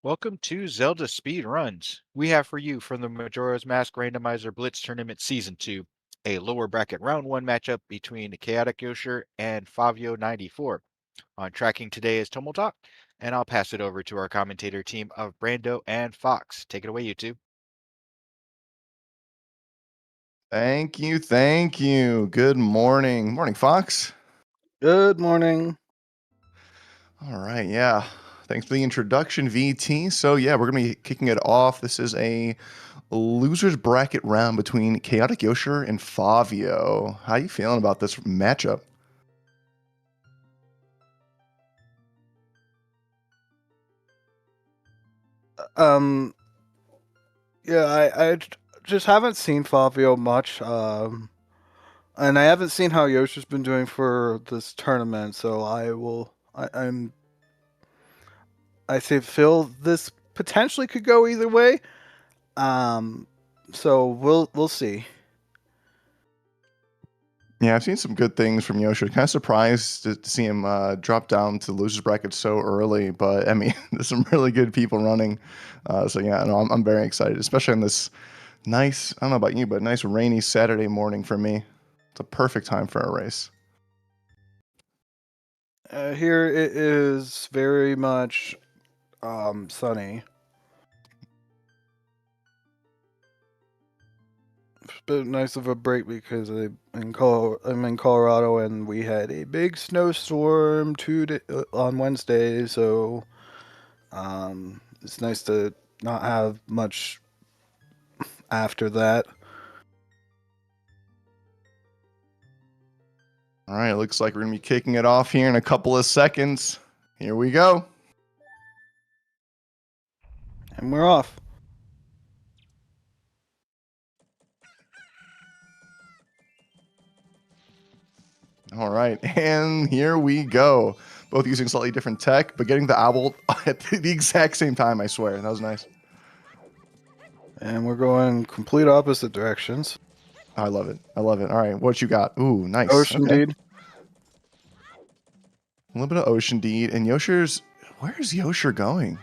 Welcome to Zelda Speedruns. We have for you from the Majora's Mask Randomizer Blitz Tournament Season 2, a lower bracket round 1 matchup between ChaoticYosher and Favio94. On tracking today is Tumultalk, and I'll pass it over to our commentator team of Brando and Fox. Take it away, you two. Thank you, thank you. Good morning. Morning, Fox. Good morning. All right, yeah. Thanks for the introduction, VT. So, yeah, we're going to be kicking it off. This is a loser's bracket round between ChaoticYosher and Favio. How you feeling about this matchup? Yeah, I just haven't seen Favio much. And I haven't seen how Yosher's been doing for this tournament, so I feel this potentially could go either way. So we'll see. Yeah, I've seen some good things from Yosher. Kind of surprised to see him drop down to loser's bracket so early, but I mean, there's some really good people running. So yeah, no, I'm very excited, especially on this nice, I don't know about you, but nice rainy Saturday morning for me. It's a perfect time for a race. Here it is very much sunny. It's a bit nice of a break because I'm in Colorado and we had a big snowstorm on Wednesday, so it's nice to not have much after that. All right, looks like we're going to be kicking it off here in a couple of seconds. Here we go. And we're off. All right, and here we go. Both using slightly different tech, but getting the owl at the exact same time, I swear. That was nice. And we're going complete opposite directions. I love it. I love it. All right, what you got? Ooh, nice. Ocean Deed. A little bit of Ocean Deed. And Yosher's... Where's Yosher going?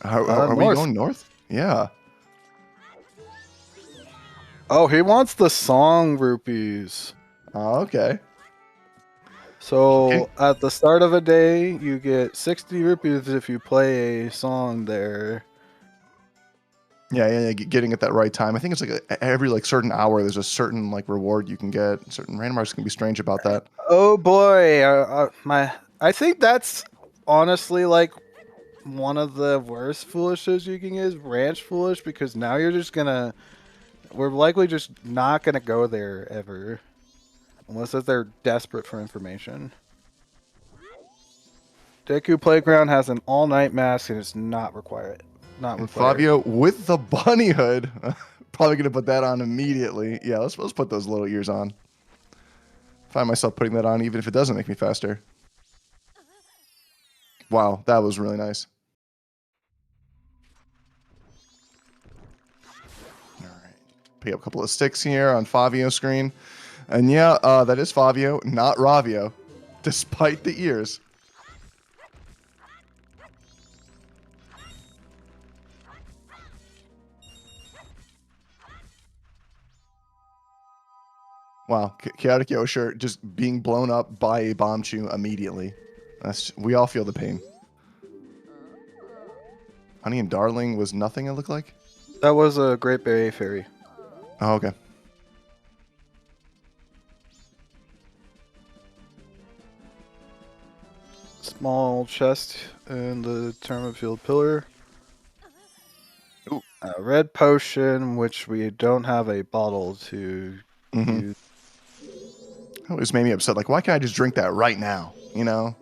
Are we going north? Yeah. Oh, he wants the song rupees. Oh, okay. So at the start of a day, you get 60 rupees if you play a song there. Yeah, getting at that right time. I think it's like every certain hour, there's a certain reward you can get. Certain randomizers can be strange about that. Oh boy, I think that's honestly one of the worst foolishes you can get is ranch foolish, because now we're likely just not gonna go there ever, unless they're desperate for information. Deku Playground has an all-night mask and it's not required. And Favio with the bunny hood, probably gonna put that on immediately. Yeah, let's put those little ears on. Find myself putting that on even if it doesn't make me faster. Wow, that was really nice. All right, pick up a couple of sticks here on Favio's screen, and yeah, that is Favio, not Ravio, despite the ears. Wow, ChaoticYosher just being blown up by a bomb chew immediately. We all feel the pain. Honey and Darling was nothing, it looked like? That was a Great Berry Fairy. Oh, okay. Small chest in the Tournament Field Pillar. Ooh. A red potion, which we don't have a bottle to use. That always made me upset. Why can't I just drink that right now? You know?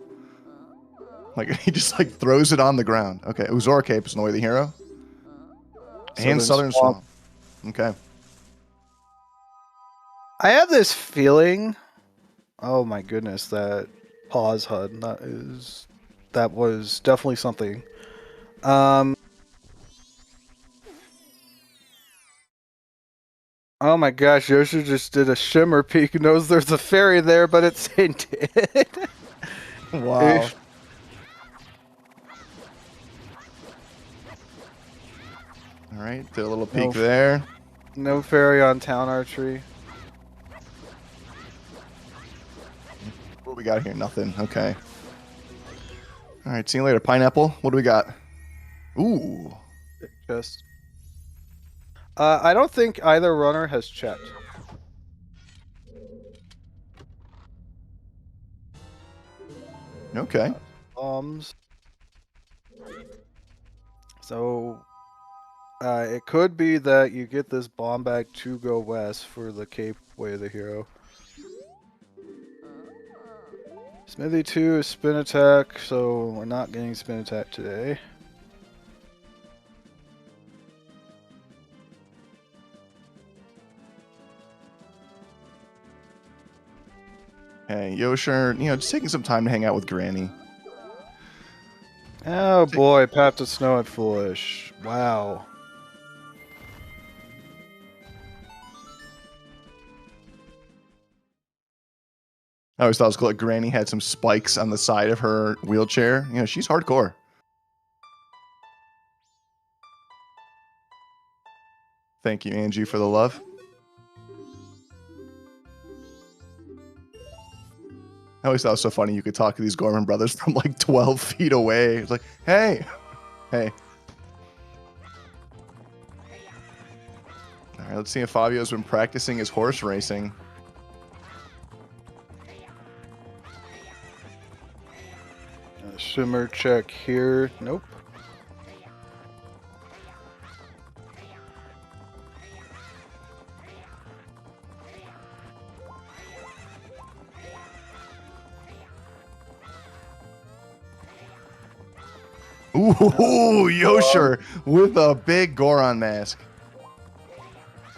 He just throws it on the ground. Okay, Uzora Cape is Annoy the Hero. And Southern Swamp. Okay. I have this feeling. Oh my goodness, that pause HUD. That was definitely something. Oh my gosh, Yosher just did a shimmer peek. He knows there's a fairy there, but it's hinted. Wow. All right, did a little No. peek there. No fairy on town archery. What we got here? Nothing. Okay. All right, see you later, Pineapple. What do we got? Ooh. Just. I don't think either runner has checked. Okay. Bombs. So it could be that you get this bomb bag to go west for the Cape Way of the Hero. Smithy 2 is spin attack, so we're not getting spin attack today. Hey, Yosher, just taking some time to hang out with Granny. Oh boy, Path to Snow and Foolish. Wow. I always thought it was cool. Like Granny had some spikes on the side of her wheelchair. She's hardcore. Thank you, Angie, for the love. I always thought it was so funny you could talk to these Gorman brothers from like 12 feet away. It's like, hey, hey. All right, let's see if Favio's been practicing his horse racing. Shimmer check here. Nope. Ooh, Yosher with a big Goron mask.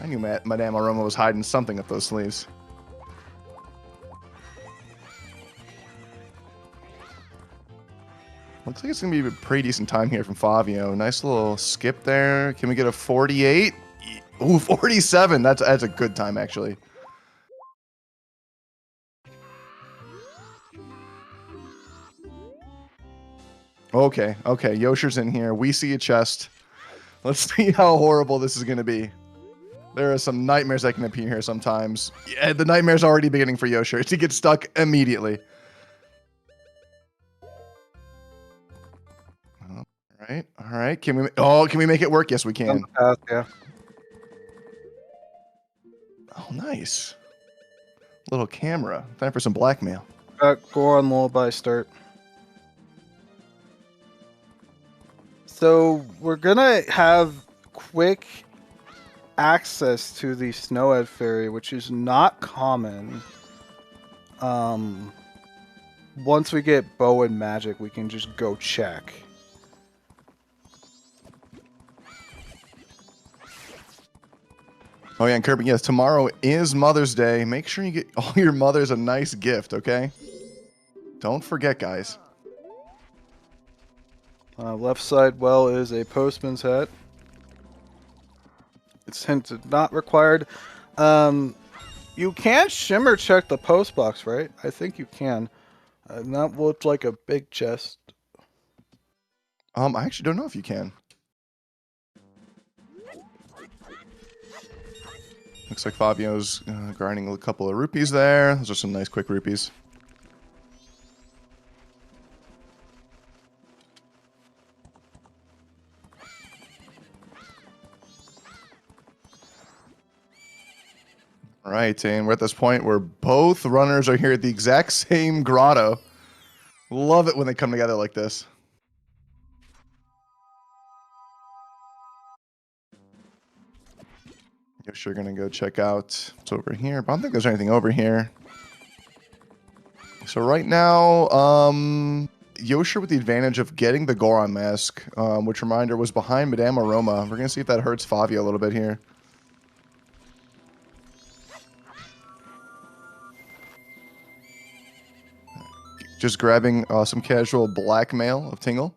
I knew Madame Aroma was hiding something up those sleeves. Looks like it's going to be a pretty decent time here from Favio. Nice little skip there. Can we get a 48? Ooh, 47. That's a good time, actually. Okay. Yosher's in here. We see a chest. Let's see how horrible this is going to be. There are some nightmares that can appear here sometimes. Yeah, the nightmare's already beginning for Yosher. To get stuck immediately. All right. Can we make it work? Yes, we can. Path, yeah. Oh, nice. Little camera. Time for some blackmail. Go on lullaby start. So we're gonna have quick access to the Snowhead Fairy, which is not common. Once we get Bow and Magic, we can just go check. Oh, yeah, and Kirby, yes, tomorrow is Mother's Day. Make sure you get all your mothers a nice gift, okay? Don't forget, guys. Left side well is a postman's hat. It's hinted not required. You can shimmer check the post box, right? I think you can. That looked like a big chest. I actually don't know if you can. Looks like Fabio's grinding a couple of rupees there. Those are some nice quick rupees. All right, and we're at this point where both runners are here at the exact same grotto. Love it when they come together like this. Yosher gonna go check out what's over here, but I don't think there's anything over here. So right now, Yosher with the advantage of getting the Goron mask, which reminder was behind Madame Aroma. We're gonna see if that hurts Favio a little bit here. Just grabbing some casual blackmail of Tingle.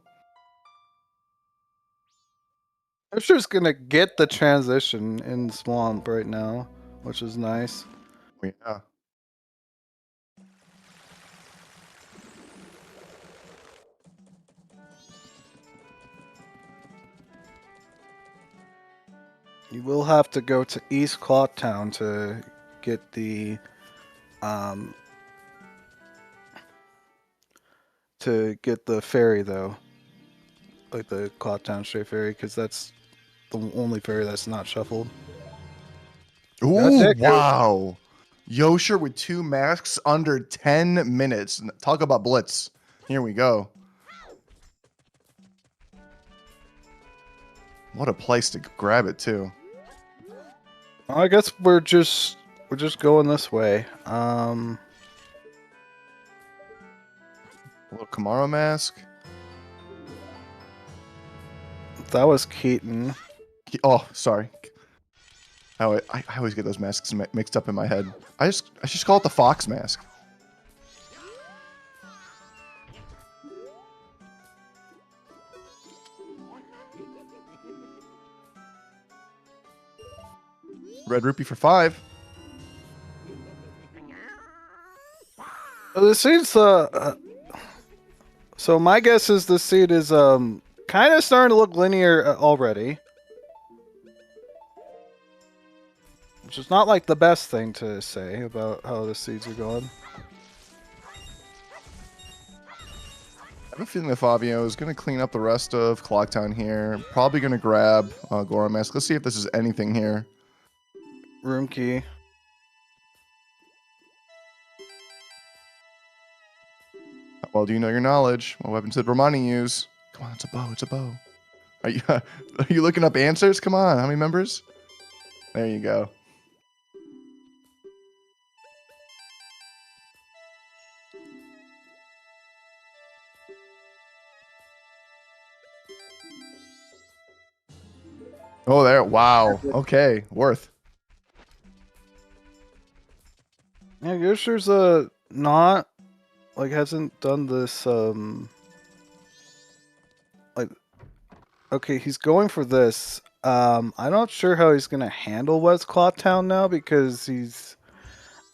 I'm just gonna get the transition in Swamp right now, which is nice. Yeah. You will have to go to East Clocktown to get the ferry though, like the Clocktown Stray Ferry, because that's the only ferry that's not shuffled. Ooh, wow. Yosher with 2 masks under 10 minutes. Talk about Blitz. Here we go. What a place to grab it, too. I guess we're just going this way. A little Kamaro mask. That was Keaton. Oh, sorry. I always get those masks mixed up in my head. I just call it the Fox mask. Red rupee for 5. The seed's so my guess is the seed is kind of starting to look linear already, which is not like the best thing to say about how the seeds are going. I have a feeling that Favio is going to clean up the rest of Clocktown here. Probably going to grab Gora mask. Let's see if this is anything here. Room key. Well, do you know your knowledge? What weapon did Romani use? Come on, it's a bow. It's a bow. Are you looking up answers? Come on, how many members? There you go. Oh, there. Wow. Okay, worth. Yeah, Yosher's not like hasn't done this like okay, he's going for this. I'm not sure how he's gonna handle West Clocktown now because he's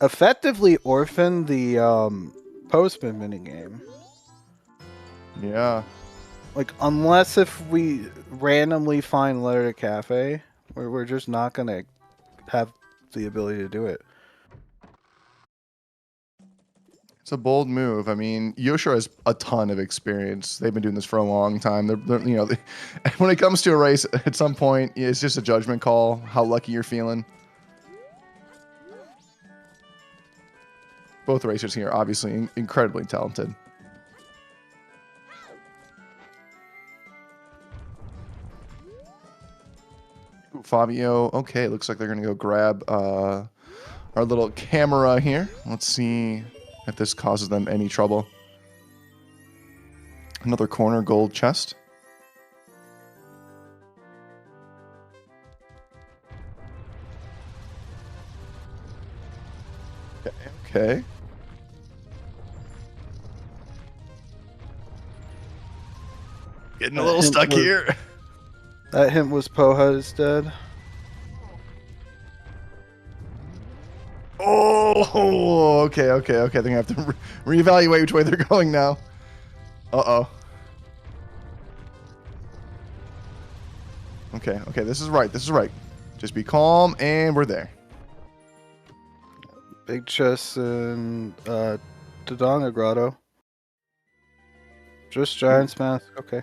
effectively orphaned the postman minigame. Yeah. Like unless if we randomly find Letter to Cafe, we're just not gonna have the ability to do it. It's a bold move. I mean, Yosher has a ton of experience. They've been doing this for a long time. When it comes to a race, at some point, it's just a judgment call, how lucky you're feeling. Both racers here, obviously, incredibly talented. Ooh, Favio, okay, looks like they're going to go grab our little camera here. Let's see if this causes them any trouble. Another corner gold chest. Okay. Getting a little stuck here. That hint was Poha is dead. Oh, okay. I think I have to reevaluate which way they're going now. Uh-oh. Okay, this is right. Just be calm, and we're there. Big chest and Dodonga Grotto. Just Giant's Mask, okay.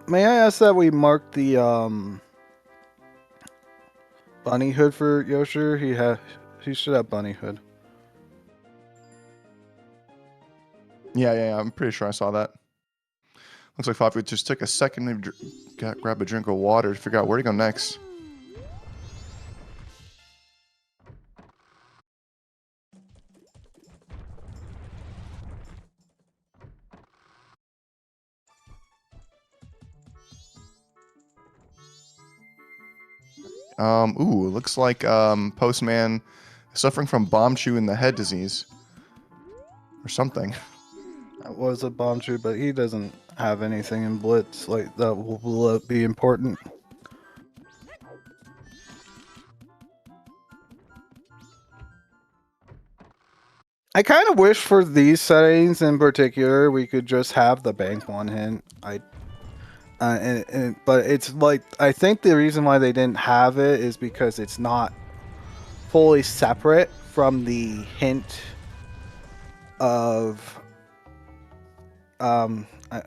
May I ask that we mark the bunny hood for Yosher? He should have bunny hood. Yeah, I'm pretty sure I saw that. Looks like Favio just took a second to grab a drink of water to figure out where to go next. Ooh, looks like Postman is suffering from bomb chew in the head disease. Or something. That was a bomb chew, but he doesn't have anything in Blitz like that will be important. I kind of wish for these settings in particular we could just have the bank one hint. But it's like I think the reason why they didn't have it is because it's not fully separate from the hint of um uh,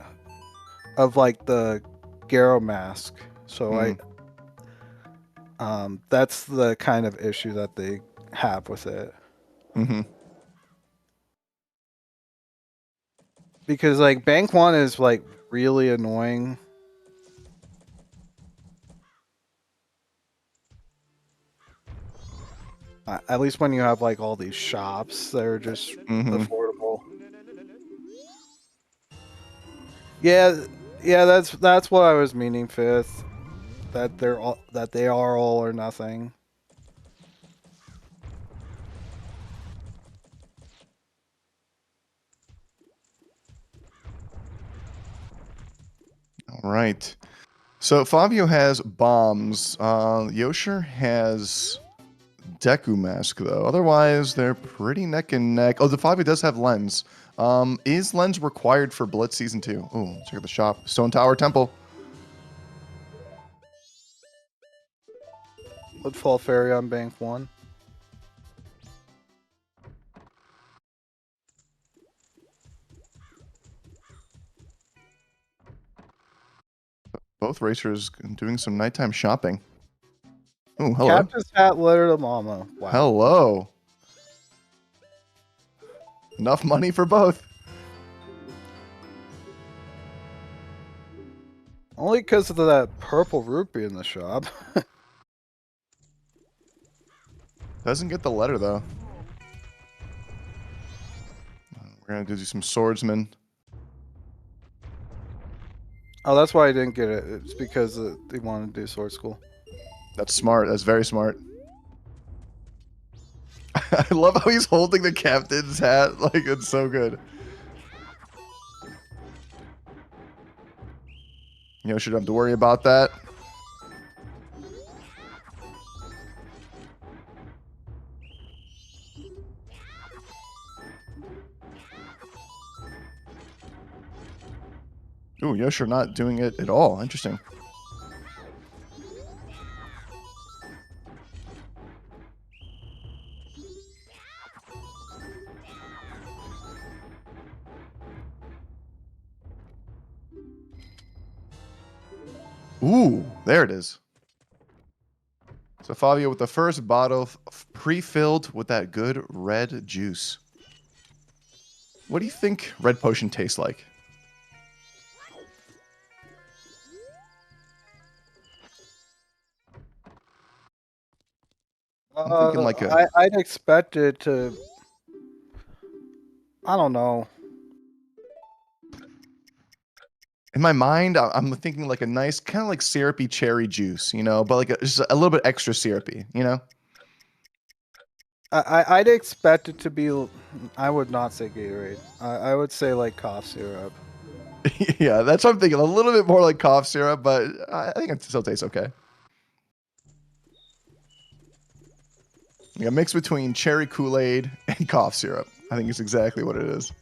of like the Garo mask. So that's the kind of issue that they have with it. Mm-hmm. Because like Bank 1 is like really annoying. At least when you have like all these shops that are just affordable. Yeah, that's what I was meaning, Fifth. That they are all or nothing. All right. So Favio has bombs. Yosher has Deku Mask, though. Otherwise, they're pretty neck and neck. Oh, the Favio does have Lens. Is Lens required for Blitz Season 2? Oh, check out the shop. Stone Tower Temple. Woodfall Fairy on Bank 1. Both racers doing some nighttime shopping. Oh, hello. Captain's hat, letter to mama. Wow. Hello. Enough money for both. Only because of that purple rupee in the shop. Doesn't get the letter, though. We're going to do some swordsman. Oh, that's why I didn't get it. It's because they wanted to do sword school. That's smart. That's very smart. I love how he's holding the captain's hat. Like, it's so good. You know, shouldn't have to worry about that. Ooh, Yosher not doing it at all. Interesting. Ooh, there it is. So Favio with the first bottle pre-filled with that good red juice. What do you think red potion tastes like? I'm thinking like a... I'd expect it to. I don't know. In my mind, I'm thinking like a nice, kind of like syrupy cherry juice, you know, but like just a little bit extra syrupy, you know? I'd expect it to be. I would not say Gatorade. I would say like cough syrup. Yeah, that's what I'm thinking. A little bit more like cough syrup, but I think it still tastes okay. Yeah, mix between cherry Kool-Aid and cough syrup. I think it's exactly what it is.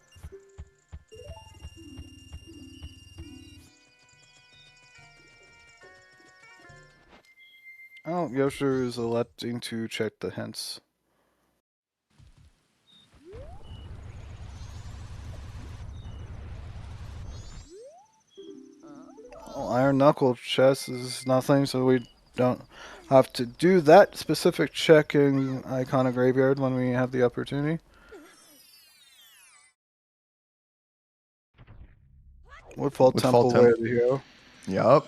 Oh, Yosher is electing to check the hints. Oh, Iron Knuckle chest is nothing, so we don't have to do that specific check in Iconic Graveyard when we have the opportunity. Woodfall Temple, where the hero. Yup.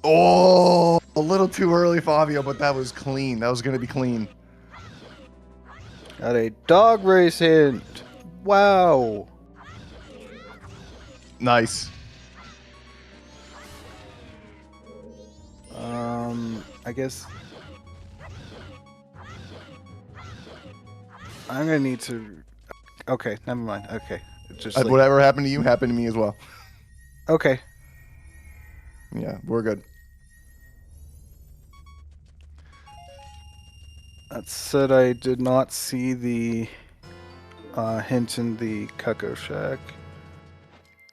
Oh, a little too early, Favio, but that was clean. That was going to be clean. Got a dog race hint. Wow. Nice. I guess I'm gonna need to. Okay, never mind. Okay, just like... Whatever happened to you happened to me as well. Okay. Yeah, we're good. That said, I did not see the hint in the Cuckoo Shack.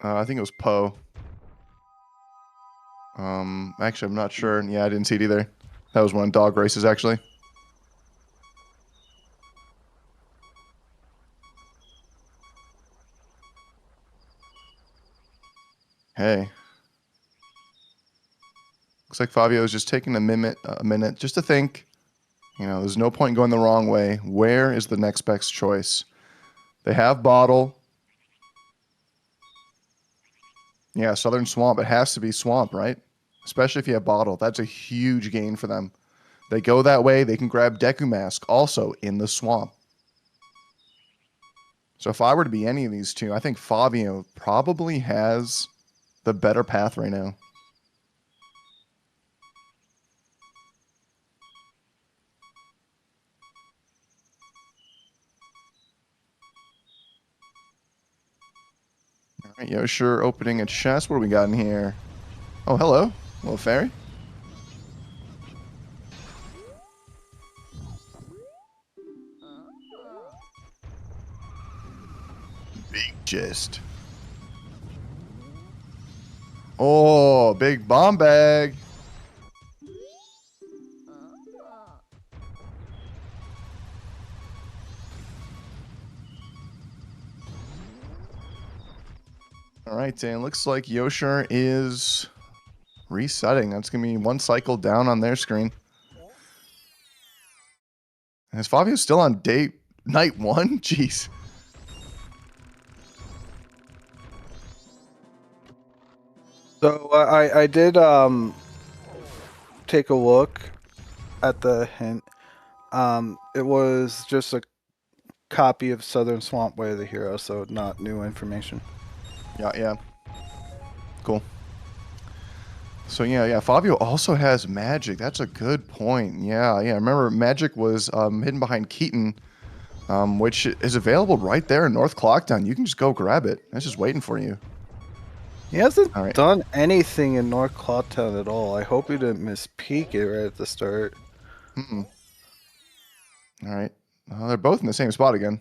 I think it was Poe. Actually, I'm not sure. Yeah, I didn't see it either. That was one of dog races, actually. Hey. Looks like Favio is just taking a minute just to think. You know, there's no point in going the wrong way. Where is the next best choice? They have Bottle. Yeah, Southern Swamp. It has to be Swamp, right? Especially if you have Bottle. That's a huge gain for them. They go that way, they can grab Deku Mask also in the Swamp. So if I were to be any of these two, I think Favio probably has the better path right now. All right, Yosher opening a chest. What do we got in here? Oh, hello. Hello, fairy. Big chest. Oh, big bomb bag. All right, and looks like Yosher is resetting. That's going to be one cycle down on their screen. Is Favio still on night one? Jeez. So I did take a look at the hint. It was just a copy of Southern Swamp Way of the Hero, so not new information. Yeah. Cool. So yeah. Favio also has magic. That's a good point. Yeah. Remember, magic was hidden behind Keaton, which is available right there in North Clocktown. You can just go grab it. It's just waiting for you. He hasn't All right. done anything in North Clocktown at all. I hope he didn't mispeak it right at the start. All right. They're both in the same spot again.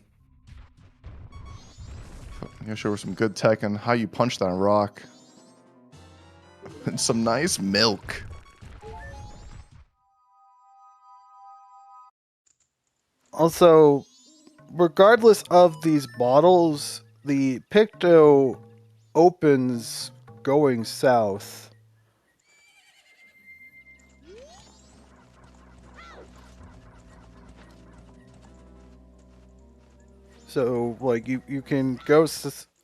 I'm gonna show her some good tech on how you punch that rock. And some nice milk. Also, regardless of these bottles, the Picto opens going south. So, like, you can go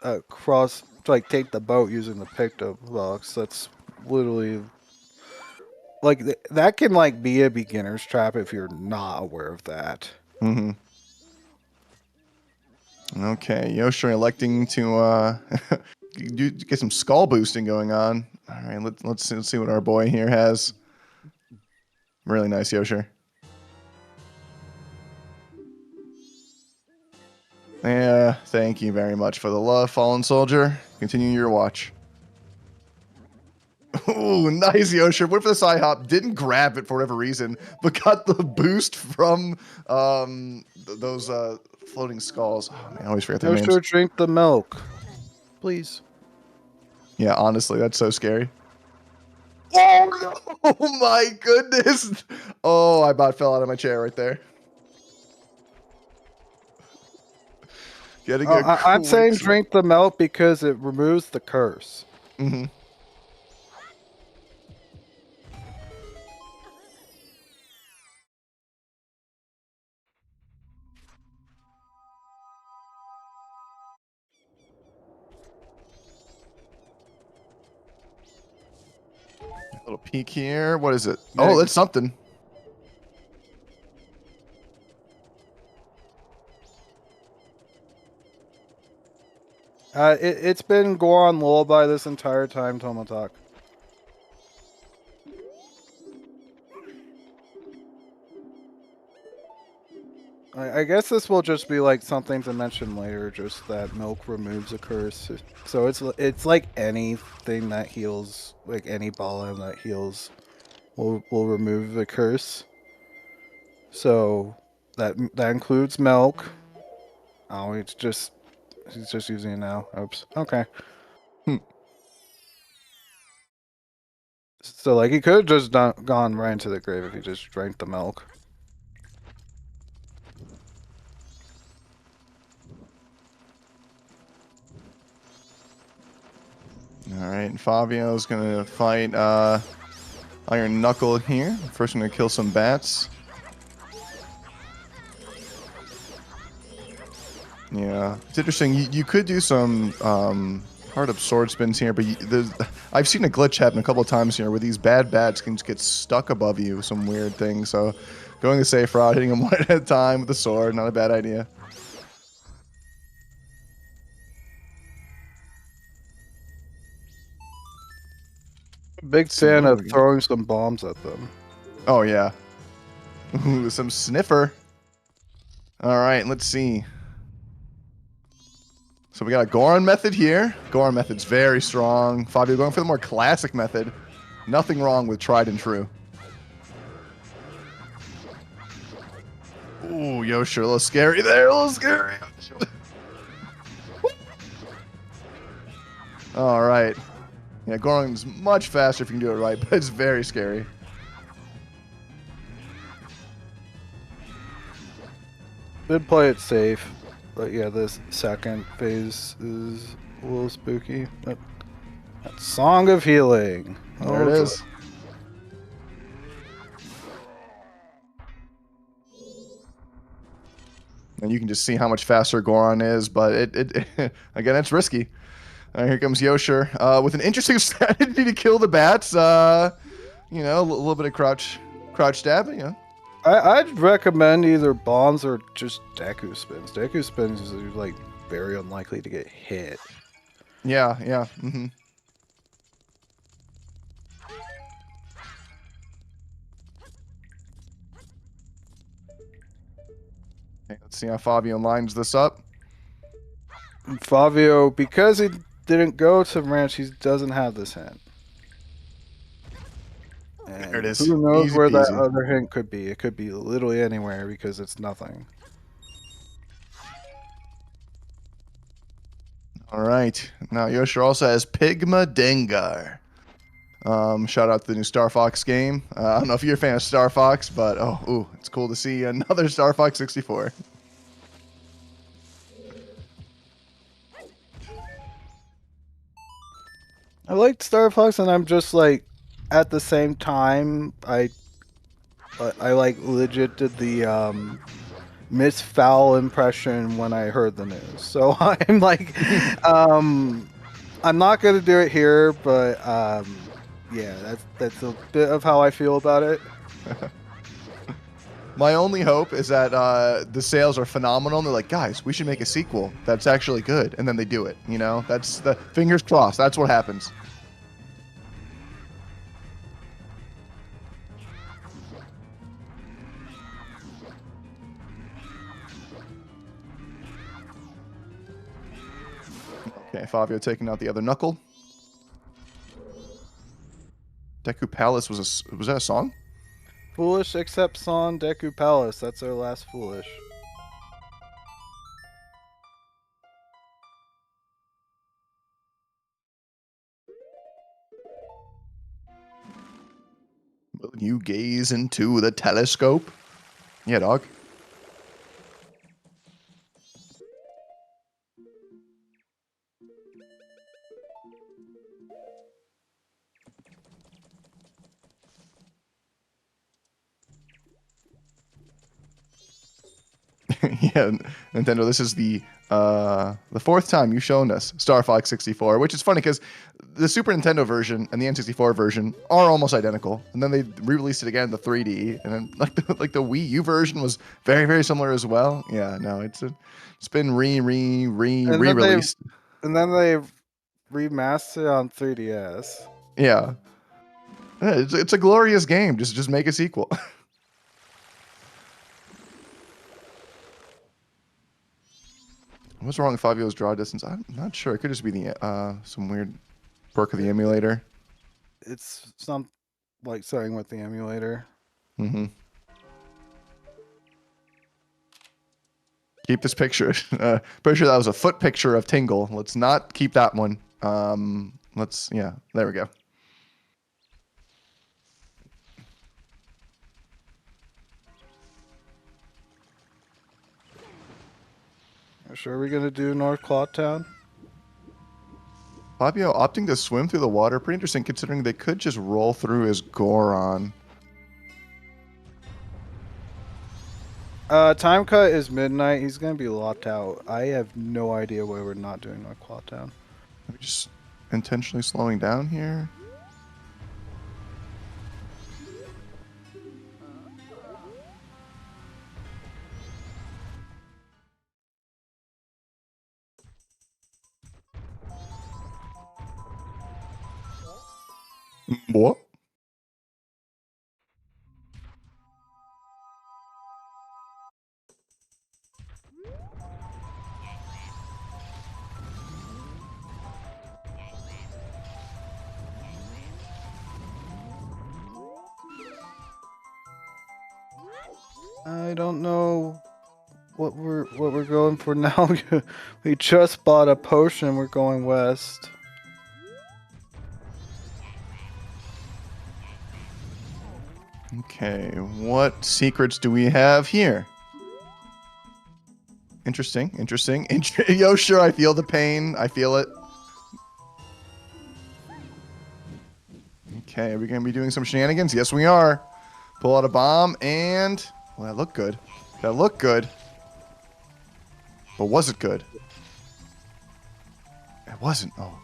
across, like, take the boat using the Picto box. That's literally, like, that can, like, be a beginner's trap if you're not aware of that. Okay, Yosher electing to get some skull boosting going on. All right, let's see what our boy here has. Really nice, Yosher. Yeah, thank you very much for the love, Fallen Soldier. Continue your watch. Ooh, nice, Yosher. Went for the side hop, didn't grab it for whatever reason, but got the boost from those floating skulls. Oh man, I always forget their names. Yosher, drink the milk, please. Yeah, honestly, that's so scary. Oh no! Oh my goodness! Oh, I about fell out of my chair right there. Getting I'm saying drink the milk because it removes the curse. Mm-hmm. A little peek here. What is it? Oh, that's something. It's been Goron Lullaby this entire time, Tomotalk. I guess this will just be like something to mention later, just that milk removes a curse. So it's like anything that heals, like any Balam that heals will remove the curse. So that includes milk. Oh, he's just using it now. Oops. Okay. Hmm. So like he could have just gone right into the grave if he just drank the milk. All right, and Fabio's gonna fight Iron Knuckle here. First, I'm gonna kill some bats. Yeah, it's interesting. You could do some hard up sword spins here, but I've seen a glitch happen a couple of times here where these bad bats can just get stuck above you, some weird thing. So, going the safe route, hitting them one at a time with the sword, not a bad idea. Big See, fan what do of we got? throwing some bombs at them. Oh yeah, ooh, some sniffer. All right, let's see. So we got a Goron method here. Goron method's very strong. Fabio going for the more classic method. Nothing wrong with tried and true. Ooh, Yosher, a little scary there, a little scary. All right. Yeah, Goron's much faster if you can do it right, but it's very scary. Did play it safe, but yeah, this second phase is a little spooky. That Song of Healing. There it Oh, is. And you can just see how much faster Goron is, but it again, it's risky. All right, here comes Yosher with an interesting strategy to kill the bats. You know, a little bit of crouch stab, you know. I'd recommend either bombs or just Deku spins. Deku spins is like very unlikely to get hit. Yeah, yeah. Mm-hmm. Okay, let's see how Favio lines this up. And Favio, because he didn't go to ranch, he doesn't have this hint. And There it is. who knows Easy where that peasy. other hint could be? It could be literally anywhere because it's nothing. All right. Now Yosher also has Pigma Dengar. Shout out to the new Star Fox game. I don't know if you're a fan of Star Fox, but it's cool to see another Star Fox 64. I liked Star Fox, and I'm just like, at the same time, I like legit did the Miss Fowl impression when I heard the news. So I'm like, I'm not gonna do it here, but yeah, that's a bit of how I feel about it. My only hope is that the sales are phenomenal. And they're like, guys, we should make a sequel that's actually good, and then they do it. You know, that's the fingers crossed. That's what happens. Okay, Favio taking out the other knuckle. Deku Palace was that a song? Foolish except Son Deku Palace. That's our last foolish. Will you gaze into the telescope? Yeah, dog. Yeah, Nintendo. This is the fourth time you've shown us Star Fox 64, which is funny because the Super Nintendo version and the N64 version are almost identical, and then they re-released it again in the 3D, and then like the Wii U version was very very similar as well. Yeah, no, it's been re-released. And then they remastered on 3DS. Yeah, it's a glorious game. Just make a sequel. What's wrong with Fabio's draw distance? I'm not sure. It could just be the some weird perk of the emulator. It's some like something with the emulator. Mm-hmm. Keep this picture. Pretty sure that was a foot picture of Tingle. Let's not keep that one. Yeah, there we go. Sure, we're gonna do North Clawtown. Fabio opting to swim through the water. Pretty interesting considering they could just roll through his Goron. Time cut is midnight. He's gonna be locked out. I have no idea why we're not doing North Clawtown. Maybe just intentionally slowing down here. What? I don't know what we're going for now. We just bought a potion. We're going west. Okay, what secrets do we have here? Interesting. Yosher, I feel the pain. I feel it. Okay, are we going to be doing some shenanigans? Yes, we are. Pull out a bomb, and... Well, that looked good. That looked good. But was it good? It wasn't. Oh.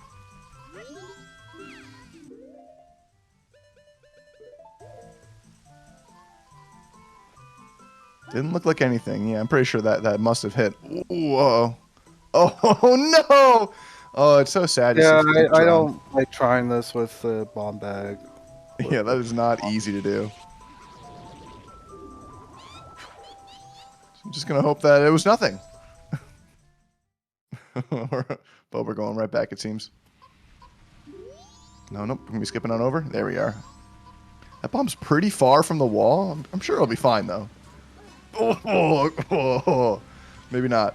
Didn't look like anything. Yeah, I'm pretty sure that must have hit. Whoa. Oh, no! Oh, it's so sad. to Yeah, see Steve I drown. don't like trying this with the bomb bag. Yeah, that is not easy to do. I'm just going to hope that it was nothing. But we're going right back, it seems. No, nope. We're going to be skipping on over. There we are. That bomb's pretty far from the wall. I'm sure it'll be fine, though. Oh, maybe not.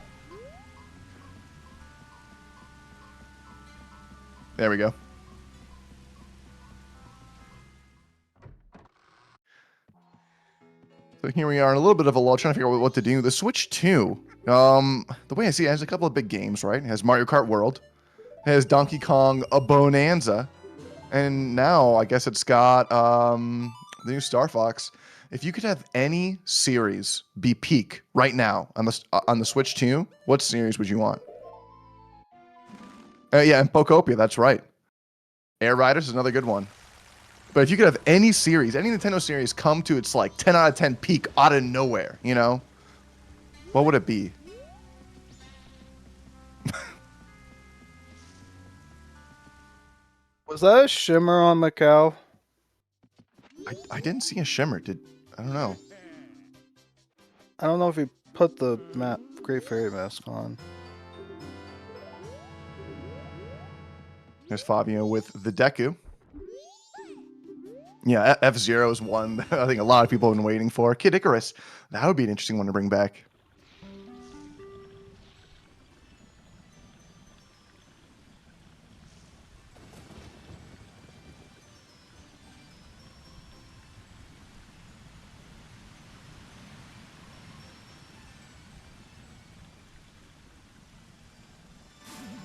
There we go. So here we are in a little bit of a lull, trying to figure out what to do. The Switch 2, the way I see it, has a couple of big games, right? It has Mario Kart World, it has Donkey Kong a Bonanza, and now I guess it's got the new Star Fox. If you could have any series be peak right now on the Switch 2, what series would you want? Yeah, and Pokopia, that's right. Air Riders is another good one. But if you could have any series, any Nintendo series come to its like 10 out of 10 peak out of nowhere, you know, what would it be? Was that a shimmer on Macau? I didn't see a shimmer. I don't know. I don't know if he put the Great Fairy mask on. There's Favio with the Deku. Yeah, F-Zero is one that I think a lot of people have been waiting for. Kid Icarus, that would be an interesting one to bring back.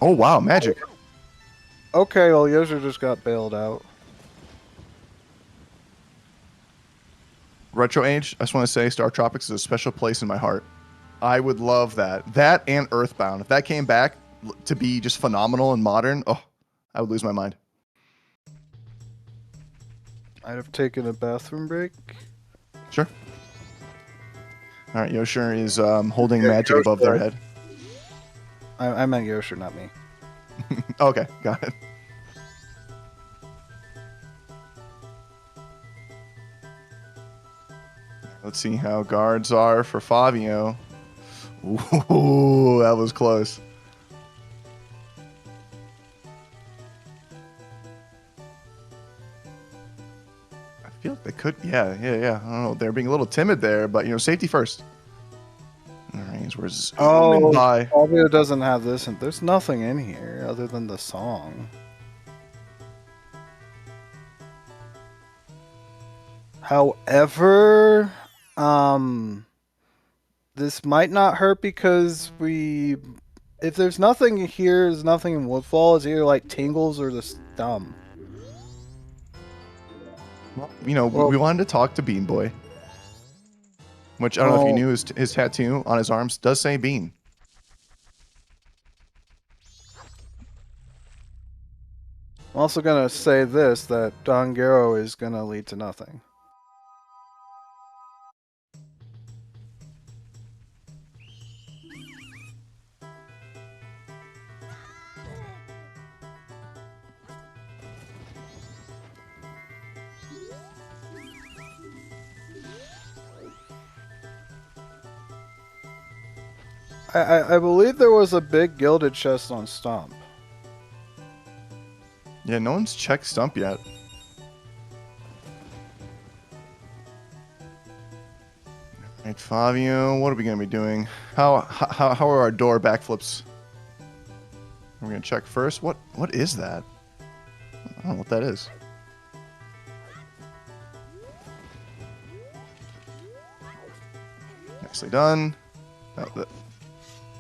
Oh, wow, magic. Okay, well, Yosher just got bailed out. Retro Age, I just want to say Star Tropics is a special place in my heart. I would love that. That and Earthbound. If that came back to be just phenomenal and modern, oh, I would lose my mind. I'd have taken a bathroom break. Sure. All right, Yosher is holding Yeah, magic above their head. I meant Yosher, not me. Okay, got it. Let's see how guards are for Favio. Ooh, that was close. I feel like they could, yeah. I don't know, they're being a little timid there, but, you know, safety first. All right, things were zooming by. Favio doesn't have this, and there's nothing in here other than the song. However, this might not hurt because if there's nothing here, there's nothing in Woodfall. It's either like Tingles or the Stum. Well, you know, we wanted to talk to Bean Boy, which I don't know if you knew, his tattoo on his arms does say Bean. I'm also gonna say this, that Don Gero is gonna lead to nothing. I believe there was a big gilded chest on Stomp. Yeah, no one's checked Stump yet. Alright, Favio, what are we gonna be doing? How are our door backflips? We're gonna check first. What is that? I don't know what that is. Nicely done. Oh, that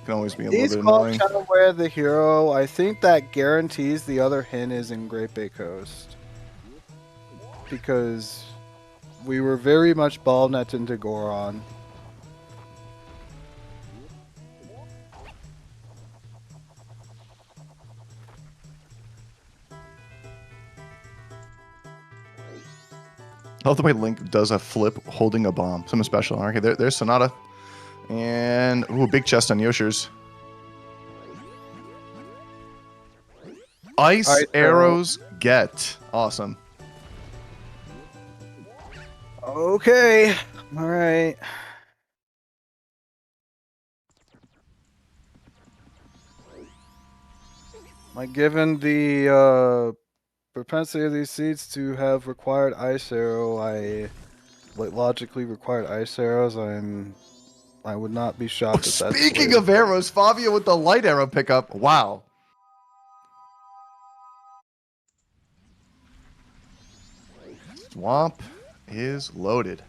can always be a little bit annoying. He's called Shadowware the hero. I think that guarantees the other hint is in Great Bay Coast. Because we were very much ball net into Goron. I love the way Link does a flip holding a bomb. Something special. Okay, there's Sonata. And, ooh, big chest on Yosher's. Ice arrows get. Awesome. Okay. Alright. Like, given the propensity of these seeds to have required ice arrow, logically required ice arrows, I would not be shocked if that's Speaking of arrows, Favio with the light arrow pickup. Wow. Swamp is loaded.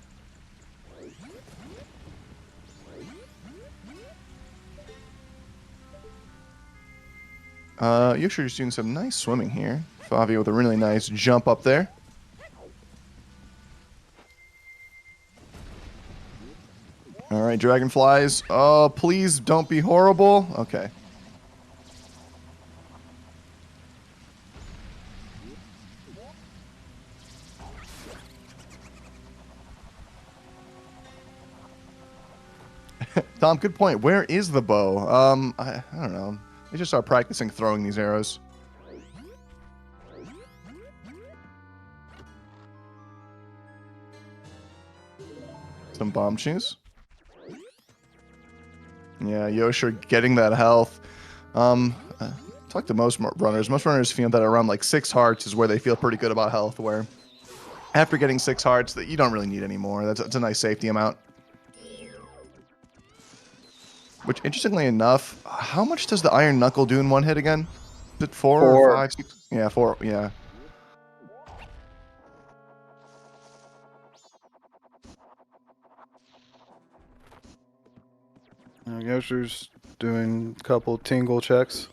Yosher's doing some nice swimming here. Favio with a really nice jump up there. All right, dragonflies. Oh, please don't be horrible. Okay. Tom, good point. Where is the bow? I don't know. They just start practicing throwing these arrows. Some bomb shoes. Yeah, Yosher getting that health. Talk to most runners. Most runners feel that around like 6 hearts is where they feel pretty good about health, where after getting 6 hearts, that you don't really need anymore. That's a nice safety amount. Which, interestingly enough, how much does the Iron Knuckle do in one hit again? Is it 4 or 5, 6? Yeah, 4, yeah. Yosher's doing a couple tingle checks.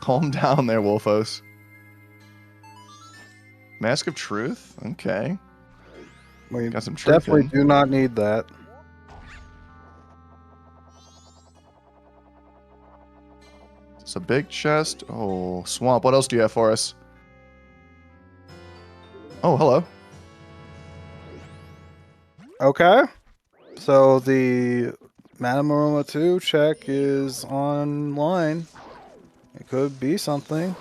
Calm down there, Wolfos. Mask of Truth? Okay. We got some truth definitely in. do not need that. It's a big chest. Oh, Swamp. What else do you have for us? Oh, hello. Okay. So the Manamaroma 2 check is online. It could be something.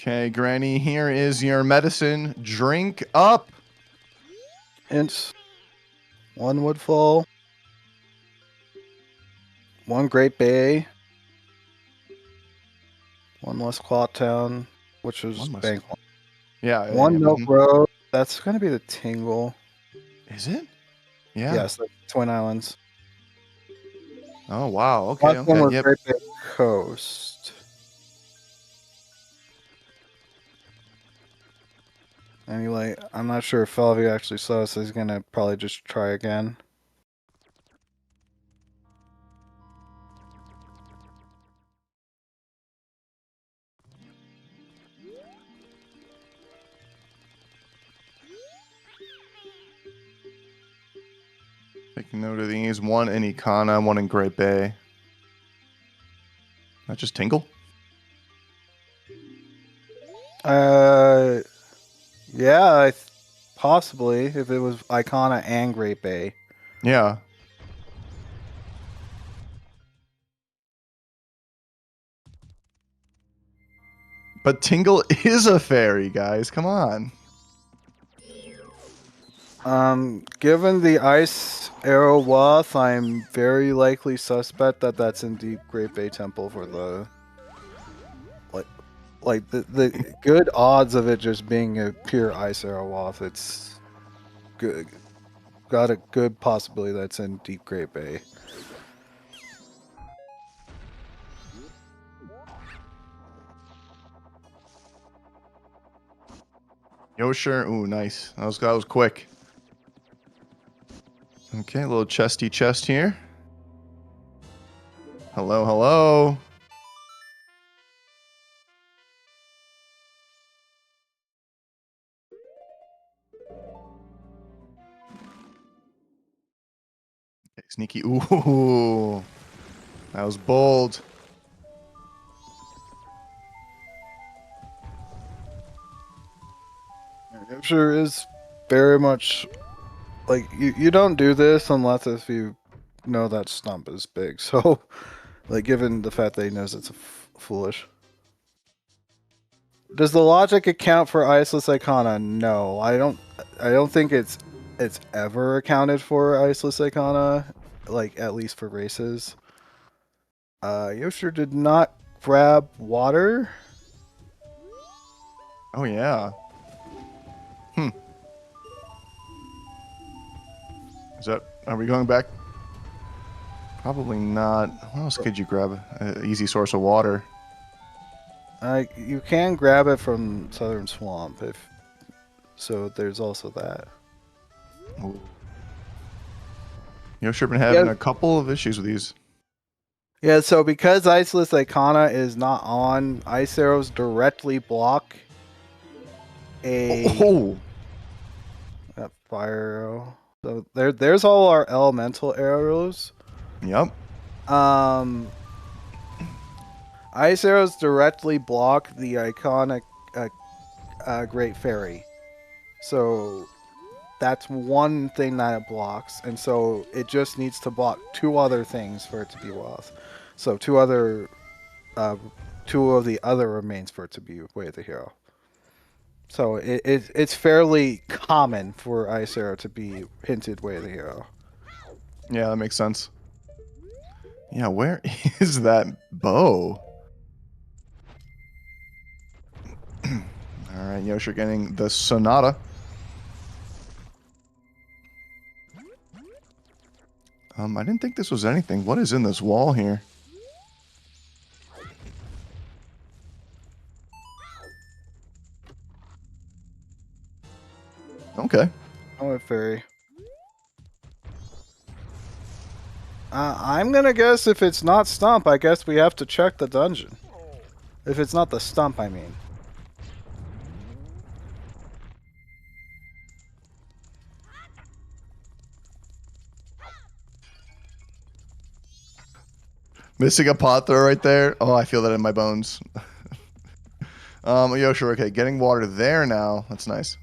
Okay, Granny, here is your medicine. Drink up. Hints. 1 Woodfall. 1 Great Bay. 1 West Clock Town, which is One West- Bank. Yeah. 1 Milk Road. That's going to be the Tingle. Is it? Yeah. Yes, that's Twin Islands. Oh, wow. Okay, Last one okay. was Yep. Great Bay Coast. Anyway, I'm not sure if Favio actually saw us, so he's going to probably just try again. Taking note of these. 1 in Icana, 1 in Great Bay. Not just Tingle? Yeah, possibly if it was Icona and Great Bay. Yeah. But Tingle is a fairy, guys. Come on. Given the ice arrow wath, I'm very likely suspect that that's indeed Great Bay Temple for the like the good odds of it just being a pure ice arrow wath. It's good. Got a good possibility that's in Deep Great Bay. Yosher. Ooh, nice. That was quick. Okay, a little chesty chest here. Hello, hello. Okay, sneaky. Ooh. That was bold. Yosher is very much like you don't do this unless if you know that stump is big. So, like, given the fact that he knows it's foolish. Does the logic account for Iceless Icona? No, I don't think it's ever accounted for Iceless Icona, like at least for races. Yosher did not grab water. Oh, yeah. Are we going back? Probably not. What else could you grab? An easy source of water. You can grab it from Southern Swamp so. There's also that. Ooh. Yosher been having a couple of issues with these. Yeah, so because Iceless Icona is not on, ice arrows directly block a fire arrow. So there's all our elemental arrows. Yep. Ice arrows directly block the iconic Great Fairy. So that's one thing that it blocks, and so it just needs to block 2 other things for it to be Wath. So 2 of the other remains for it to be Way of the Hero. So it's fairly common for Ice Arrow to be hinted Way of the Hero. Yeah, that makes sense. Yeah, where is that bow? All right, Yosher getting the Sonata. I didn't think this was anything. What is in this wall here? Okay. Oh, a fairy. I'm gonna guess if it's not Stump, I guess we have to check the dungeon. If it's not the Stump, I mean. Missing a pot throw right there. Oh, I feel that in my bones. Yosher, okay, getting water there now. That's nice.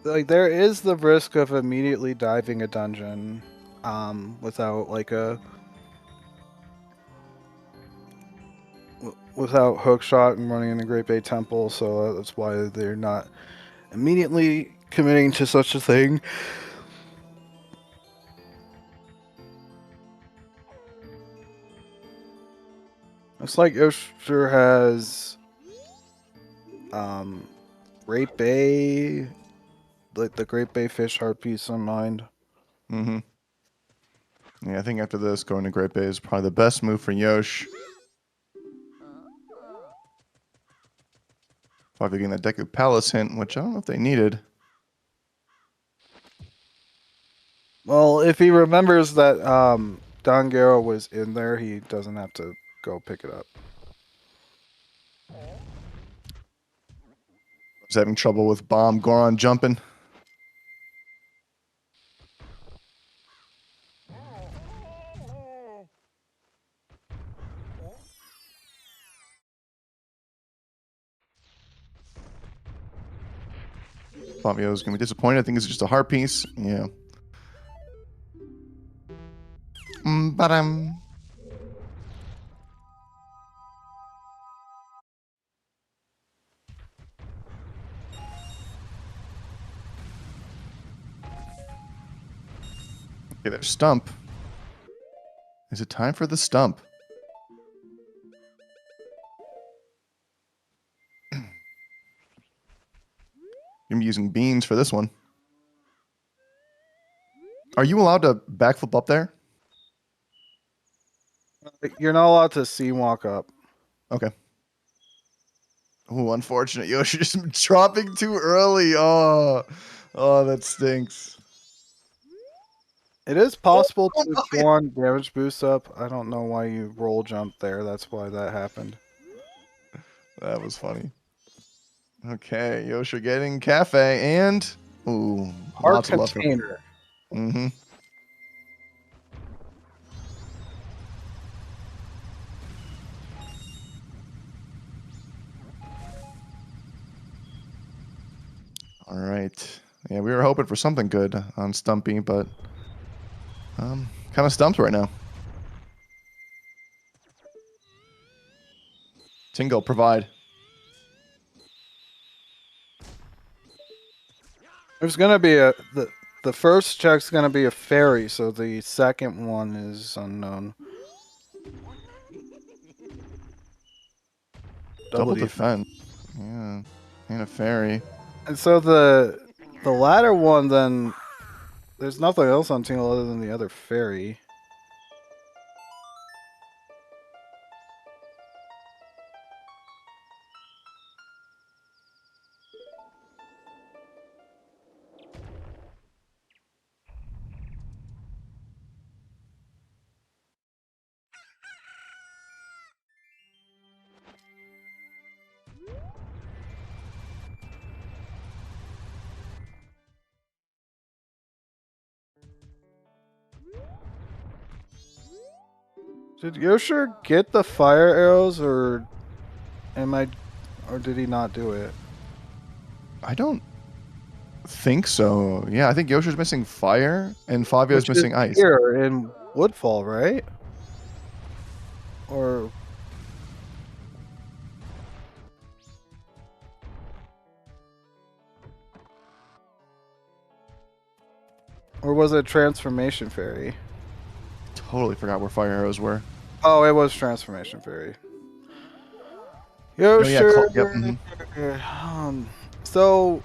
like there is the risk of immediately diving a dungeon, without like without hookshot and running in the Great Bay Temple. So that's why they're not immediately committing to such a thing. Looks like Yosher has Great Bay, like the Great Bay Fish Heart piece in mind. Mm-hmm. Yeah, I think after this, going to Great Bay is probably the best move for Yosh. Probably getting that Deku Palace hint, which I don't know if they needed. Well, if he remembers that Dongero was in there, he doesn't have to go pick it up. Was having trouble with Bomb Goron jumping. Favio's going to be disappointed. I think it's just a heart piece. Yeah. Ba-dum. Okay, there's Stump. Is it time for the Stump? You're using beans for this one. Are you allowed to backflip up there? You're not allowed to sea walk up. Okay. Oh, unfortunate. Yoshi just dropping too early. Oh, that stinks. It is possible to go on damage boost up. I don't know why you roll jump there. That's why that happened. That was funny. Okay, Yosher getting cafe and ooh, Heart lots of love for. container. Mm-hmm. All right. Yeah, we were hoping for something good on Stumpy, but kind of stumped right now. Tingle, provide. There's gonna be the first check's gonna be a fairy, so the second one is unknown. Double defense. Yeah, and a fairy. And so the latter one, then there's nothing else on Tingle other than the other fairy. Did Yosher get the fire arrows, or did he not do it? I don't think so. Yeah, I think Yosher's missing fire and Favio's Which missing is ice. here in Woodfall, right? Or was it Transformation Fairy? Totally forgot where fire arrows were. Oh, it was Transformation Fairy. Oh, Yosher. yeah, yep, So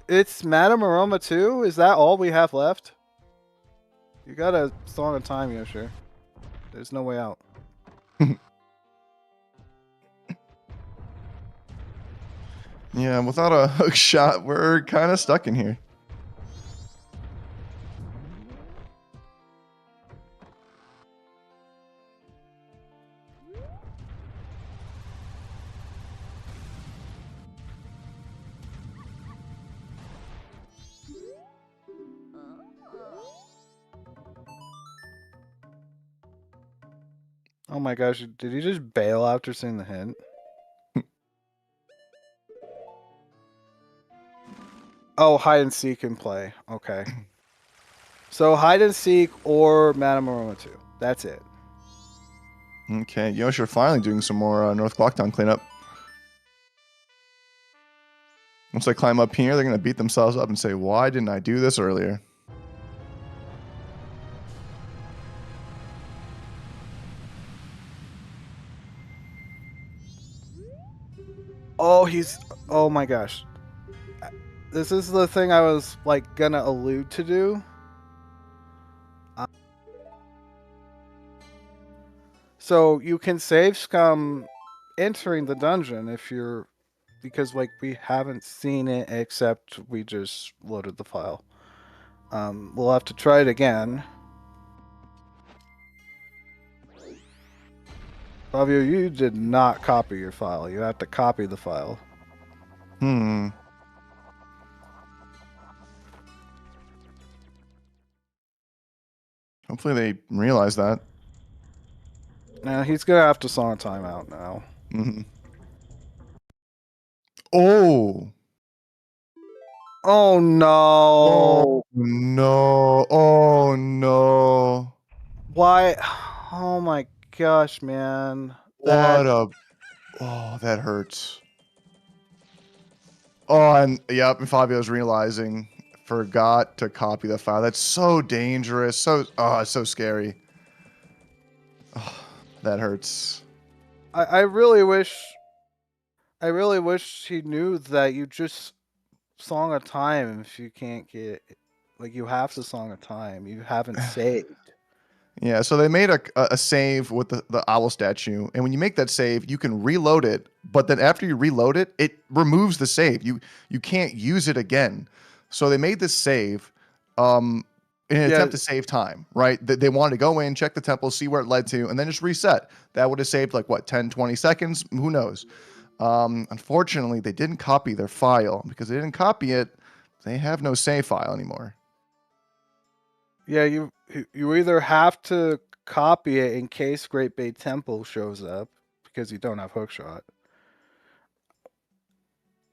it's Madame Aroma 2? Is that all we have left? You got a Song of Time, Yosher. There's no way out. Yeah, without a hook shot, we're kind of stuck in here. Oh my gosh, did he just bail after seeing the hint? Oh, hide and seek in play. Okay. So hide and seek or Madame Aroma 2. That's it. Okay, Yosher finally doing some more North Clocktown cleanup. Once they climb up here, they're going to beat themselves up and say, why didn't I do this earlier? Oh, oh my gosh. This is the thing I was like gonna allude to do. So you can save scum entering the dungeon if you're, because like we haven't seen it except we just loaded the file. We'll have to try it again. Favio, you did not copy your file. You have to copy the file. Hopefully they realize that. Now he's gonna have to song a timeout now. Oh! Oh no! Oh no! Oh no! Why? Oh my gosh, man! Oh, that hurts. Oh, and yep, and Fabio's realizing, forgot to copy the file. That's so dangerous. It's so scary. Oh, that hurts. I really wish he knew that you just song a time if you can't get, like, you have to song a time. You haven't saved. Yeah, so they made a save with the owl statue, and when you make that save, you can reload it, but then after you reload it, it removes the save. You can't use it again. So they made this save in an attempt to save time, right? They wanted to go in, check the temple, see where it led to, and then just reset. That would have saved like, what, 10, 20 seconds? Who knows? Unfortunately, they didn't copy their file. Because they didn't copy it, they have no save file anymore. Yeah, you either have to copy it in case Great Bay Temple shows up because you don't have hookshot,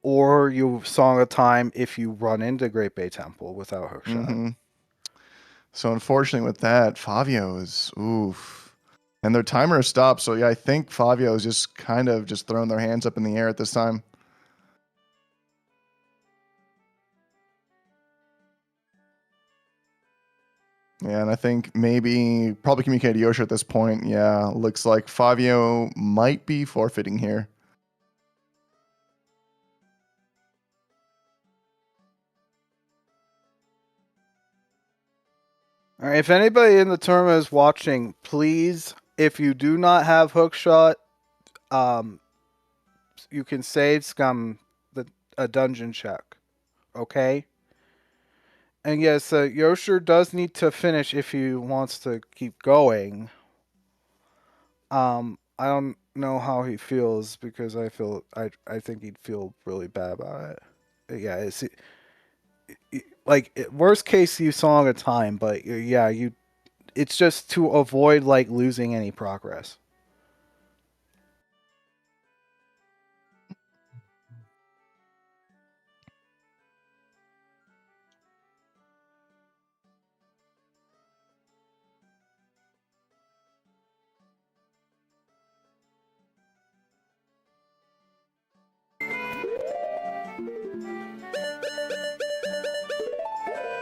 or you song a time if you run into Great Bay Temple without hookshot. So unfortunately with that, Favio is oof. And their timer stopped, so yeah, I think Favio is just kind of just throwing their hands up in the air at this time. Yeah, and I think maybe probably communicate to Yosher at this point. Yeah, looks like Favio might be forfeiting here. All right, if anybody in the tournament is watching, please, if you do not have hookshot, you can save scum a dungeon check, okay? And yes, Yosher does need to finish if he wants to keep going. I don't know how he feels because I think he'd feel really bad about it. Yeah, it's like worst case you song a time, but yeah, it's just to avoid like losing any progress.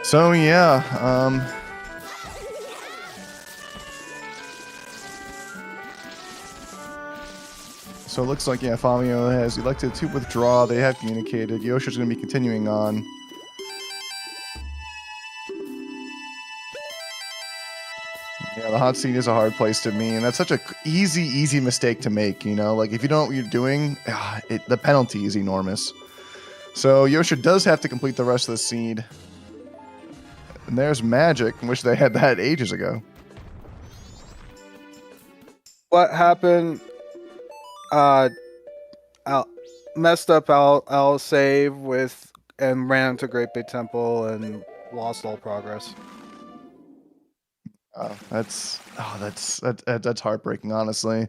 So yeah, so it looks like, yeah, Favio has elected to withdraw. They have communicated. Yosher's going to be continuing on. Yeah, the hot seat is a hard place to be, and that's such a easy mistake to make, you know? Like, if you don't know what you're doing, the penalty is enormous. So Yosher does have to complete the rest of the seed. And there's Magic. I wish they had that ages ago. What happened? Messed up I'll save with and ran into Great Bay Temple and lost all progress. That's heartbreaking, honestly.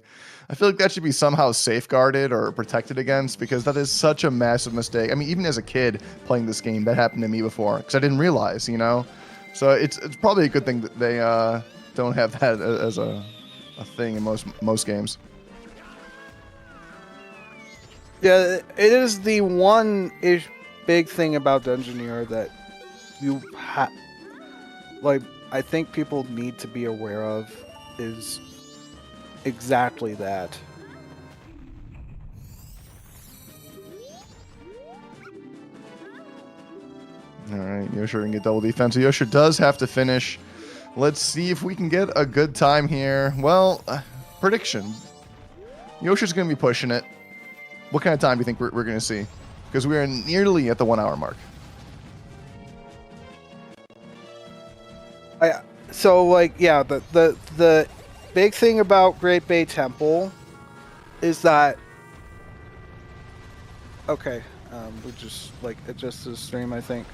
I feel like that should be somehow safeguarded or protected against because that is such a massive mistake. I mean, even as a kid playing this game, that happened to me before because I didn't realize, you know. So it's probably a good thing that they don't have that as a thing in most games. Yeah, it is the one big thing about Dungeoneer that you like. I think people need to be aware of is exactly that. All right, Yosher can get double defense. So Yosher does have to finish. Let's see if we can get a good time here. Well, prediction. Yosher's going to be pushing it. What kind of time do you think we're going to see? Because we are nearly at the 1 hour mark. So, like, yeah, the big thing about Great Bay Temple is that... Okay, we just, like, adjusted the stream, I think.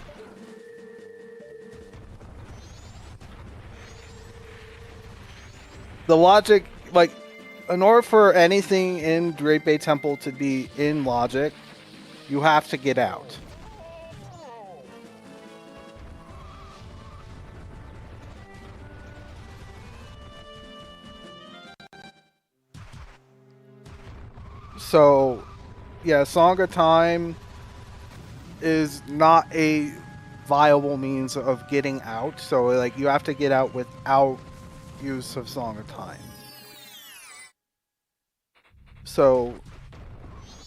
The logic, like, in order for anything in Great Bay Temple to be in logic, you have to get out. So, yeah, Song of Time is not a viable means of getting out. So, like, you have to get out without use of Song of Time. So,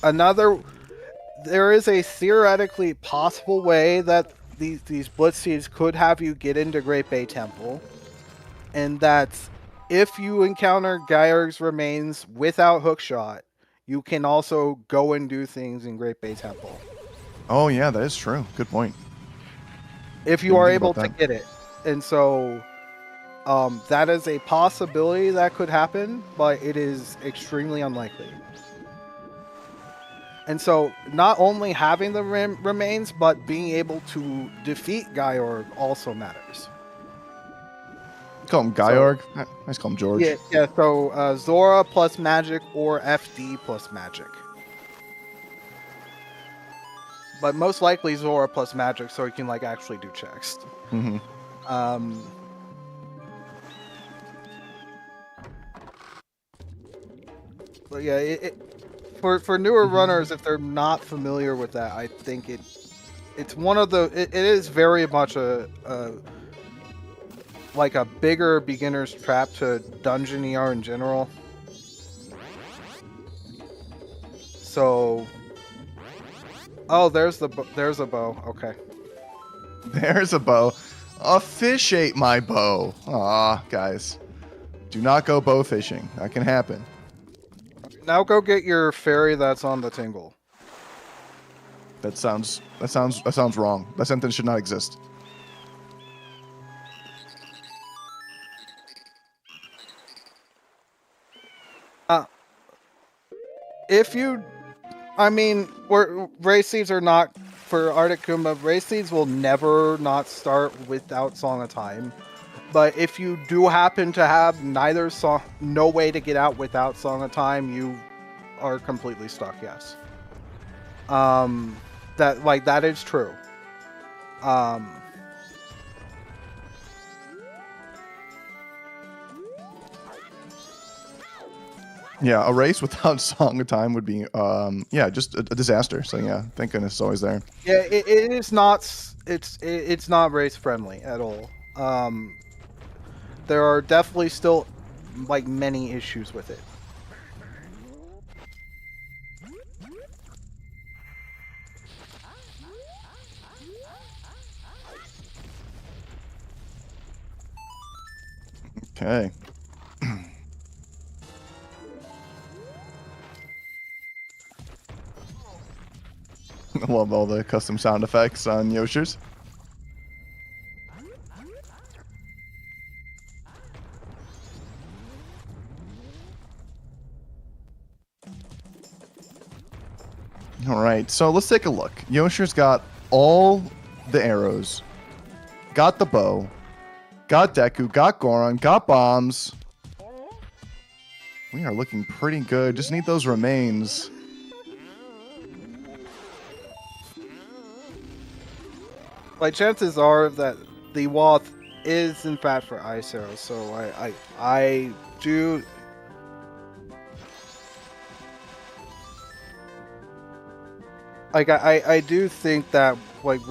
there is a theoretically possible way that these Blitz seeds could have you get into Great Bay Temple, and that's if you encounter Gyurg's remains without hookshot, you can also go and do things in Great Bay Temple. Oh yeah, that is true. Good point. If you are able to get it. And so that is a possibility that could happen, but it is extremely unlikely. And so not only having the remains, but being able to defeat Gyurg also matters. Call him Gyurg. Let's call him George. Yeah. So Zora plus magic or FD plus magic. But most likely Zora plus magic, so you can like actually do checks. Mm-hmm. But yeah, for newer runners, if they're not familiar with that, I think it's one of the it is very much a like a bigger beginner's trap to Dungeoneer in general. So, oh, there's a bow. Okay. There's a bow. A fish ate my bow. Aw, guys, do not go bow fishing. That can happen. Now go get your fairy that's on the tingle. That sounds wrong. That sentence should not exist. Race seeds are not for Arctic Kuma. Race seeds will never not start without Song of Time. But if you do happen to have no way to get out without Song of Time, you are completely stuck. Yes. That is true. Yeah, a race without Song of Time would be, just a disaster. So yeah, thank goodness it's always there. Yeah, it is not. It's not race friendly at all. There are definitely still like many issues with it. Okay. I love all the custom sound effects on Yoshers. All right, so let's take a look. Yosher's got all the arrows, got the bow, Got Deku, got Goron, got bombs. We are looking pretty good. Just need those remains. Like, chances are that the wall is in fact for ice arrows, so I do. Like, I do think that, like,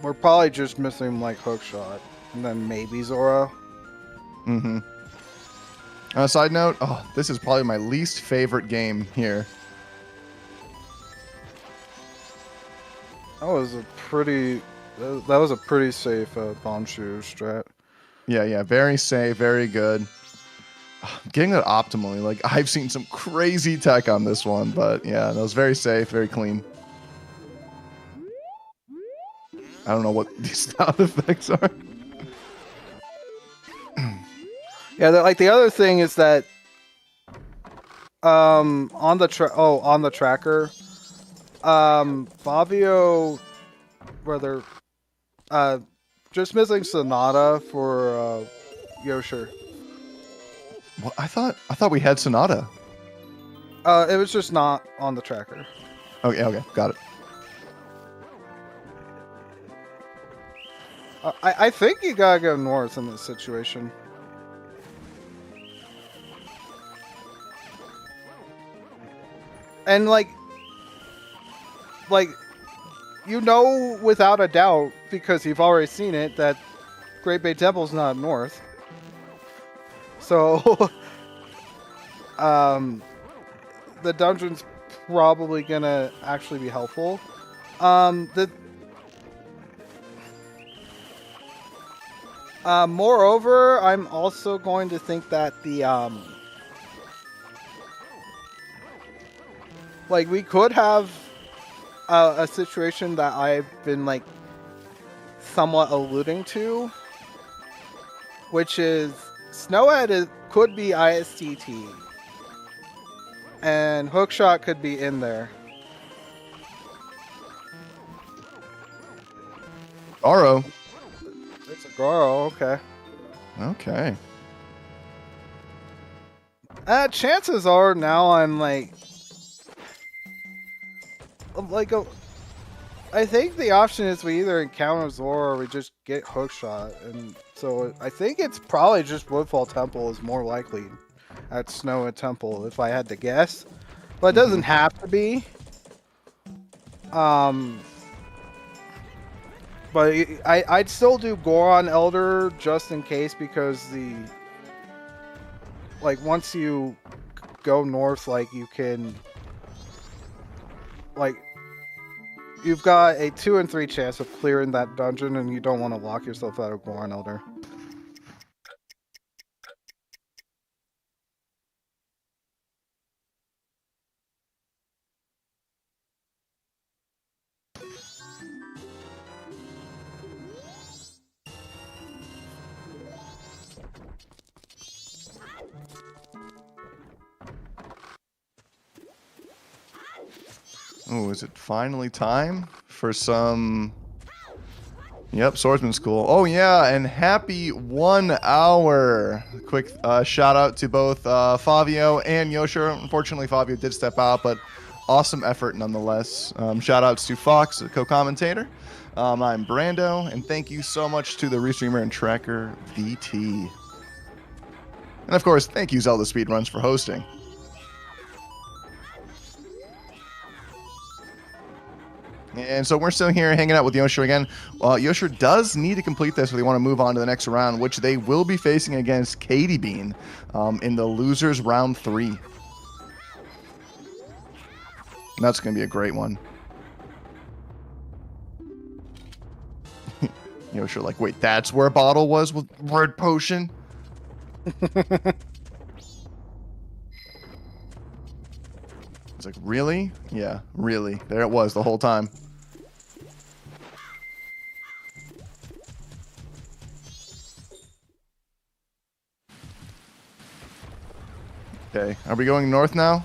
we're probably just missing, like, Hookshot and then maybe Zora. Mm-hmm. Side note, oh, this is probably my least favorite game here. That was a pretty safe Bonshu strat. Yeah, very safe, very good. Getting that optimally, like, I've seen some crazy tech on this one, but yeah, that was very safe, very clean. I don't know what these sound effects are. Yeah, like, the other thing is that on the tracker, Favio, rather, just missing Sonata for Yosher. Well, I thought we had Sonata. It was just not on the tracker. Okay, got it. I think you gotta go north in this situation. And like, you know, without a doubt, because you've already seen it, that Great Bay Temple's not north. So, the dungeon's probably gonna actually be helpful. Moreover, I'm also going to think that the like, we could have a situation that I've been, like, somewhat alluding to, which is Snowhead could be ISTT, and Hookshot could be in there. Aro. It's a Goro, okay. Okay. Chances are now I'm like, I think the option is we either encounter Zora or we just get Hookshot, and so I think it's probably just Woodfall Temple is more likely at Snowhead Temple if I had to guess, but it doesn't have to be. But I'd still do Goron Elder just in case, because once you go north, like, you can, like, you've got a 2 in 3 chance of clearing that dungeon, and you don't want to lock yourself out of Goron Elder. Oh, is it finally time for some... Yep, Swordsman School. Oh, yeah, and happy 1 hour. Quick shout out to both Favio and Yosher. Unfortunately, Favio did step out, but awesome effort nonetheless. Shout outs to Fox, the co-commentator. I'm Brando, and thank you so much to the restreamer and tracker VT. And of course, thank you ZeldaSpeedRuns for hosting. And so we're still here hanging out with Yosher again. Yosher does need to complete this if they want to move on to the next round, which they will be facing against Katie Bean in the losers round 3. And that's going to be a great one. Yosher like, wait, that's where a bottle was with red potion? It's like, really? Yeah, really. There it was the whole time. Okay, are we going north now?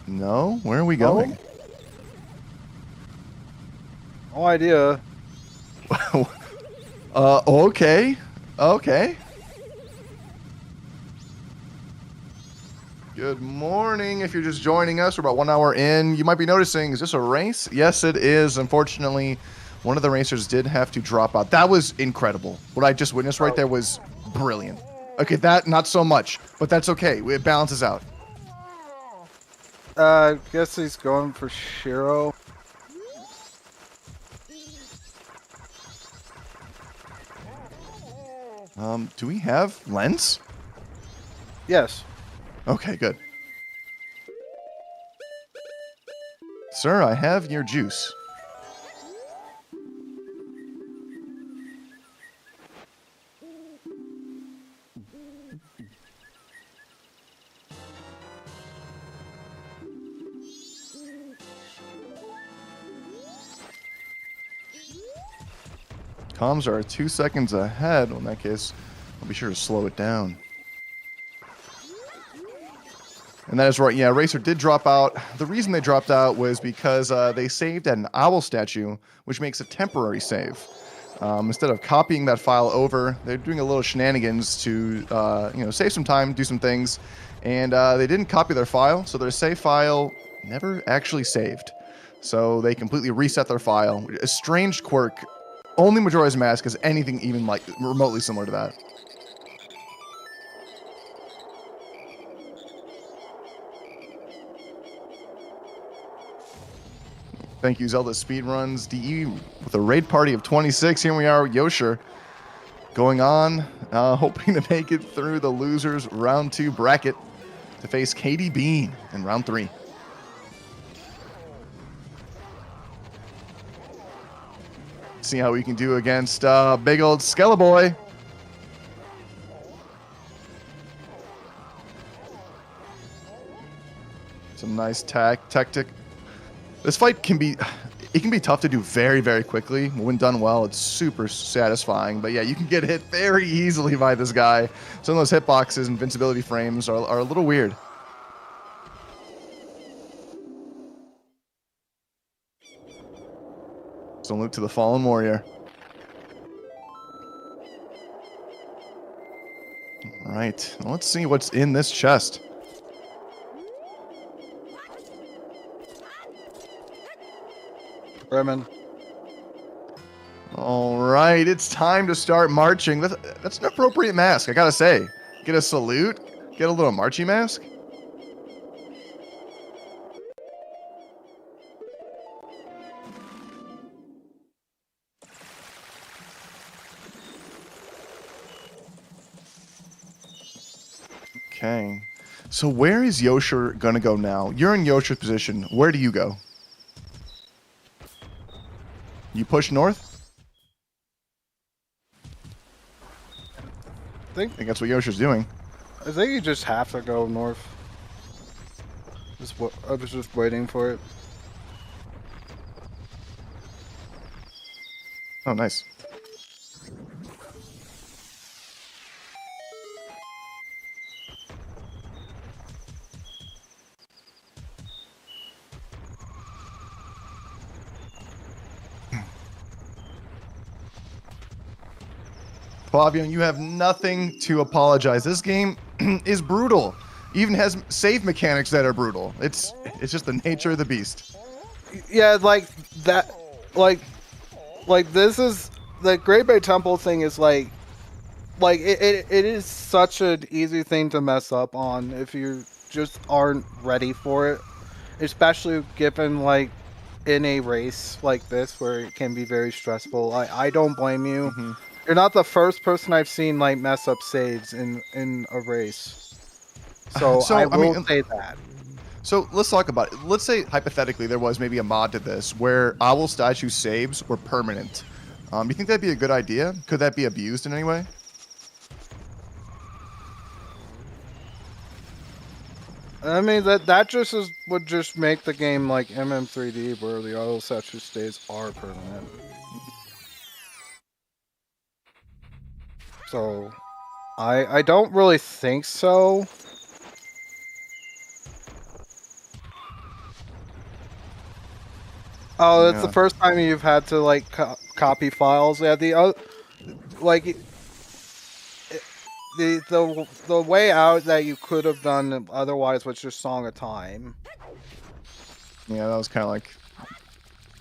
No? Where are we going? No idea. Okay. Okay. Good morning. If you're just joining us, we're about 1 hour in. You might be noticing, is this a race? Yes, it is. Unfortunately, one of the racers did have to drop out. That was incredible. What I just witnessed right there was brilliant. Okay, that, not so much, but that's okay. It balances out. I guess he's going for Shiro. Do we have lens? Yes. Okay, good. Sir, I have your juice. Comms are 2 seconds ahead. Well, in that case, I'll be sure to slow it down. And that is right. Yeah, Racer did drop out. The reason they dropped out was because they saved at an owl statue, which makes a temporary save. Instead of copying that file over, they're doing a little shenanigans to save some time, do some things, and they didn't copy their file, so their save file never actually saved. So they completely reset their file. A strange quirk. Only Majora's Mask has anything even like remotely similar to that. Thank you, ZeldaSpeedRuns. DE with a raid party of 26. Here we are, Yosher, going on, hoping to make it through the losers round 2 bracket to face Katie Bean in round 3. See how we can do against big old Skeleborn. Some nice tactic. This fight can be tough to do very, very quickly. When done well, it's super satisfying. But yeah, you can get hit very easily by this guy. Some of those hitboxes, invincibility frames are a little weird. Salute to the fallen warrior. All right, let's see what's in this chest. Bremen. All right, it's time to start marching. That's an appropriate mask, I gotta say. Get a salute, get a little marchy mask. Okay, so where is Yosher gonna go now? You're in Yosher's position. Where do you go? You push north? I think that's what Yosher's doing. I think you just have to go north. I was just waiting for it. Oh, nice. Favio, you have nothing to apologize. This game is brutal. Even has save mechanics that are brutal. It's just the nature of the beast. Yeah, like that, like this is the Great Bay Temple thing is like it is such an easy thing to mess up on if you just aren't ready for it, especially given like in a race like this where it can be very stressful. I don't blame you. Mm-hmm. You're not the first person I've seen like mess up saves in a race. So I will say that. So let's talk about it. Let's say hypothetically there was maybe a mod to this where owl statue saves were permanent. You think that'd be a good idea? Could that be abused in any way? I mean that just would just make the game like MM3D where the auto statue stays are permanent. So I don't really think so. Oh, it's the first time you've had to like copy files. Yeah, like the way out that you could have done otherwise was just Song of Time. Yeah, that was kind of like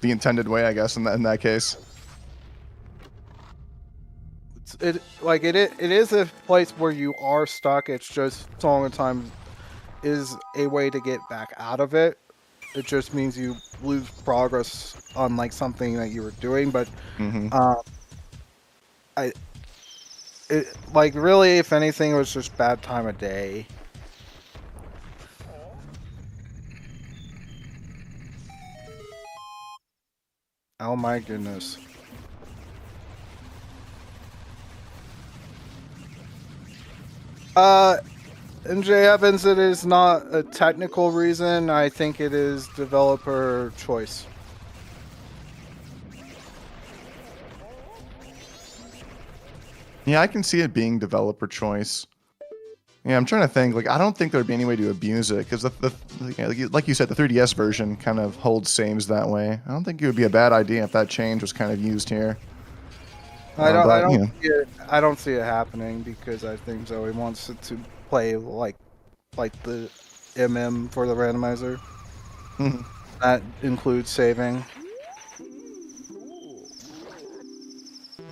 the intended way, I guess, in that case. It is a place where you are stuck. It's just Song of Time is a way to get back out of it. It just means you lose progress on like something that you were doing, but Mm-hmm. like really, if anything, it was just bad time of day. Oh my goodness. MJ Evans, it is not a technical reason. I think it is developer choice. Yeah, I can see it being developer choice. Yeah, I'm trying to think. Like, I don't think there'd be any way to abuse it because like you said, the 3DS version kind of holds saves that way. I don't think it would be a bad idea if that change was kind of used here. I You know. I don't see it happening because I think Zoe wants it to play like the MM for the randomizer. Mhm. That includes saving.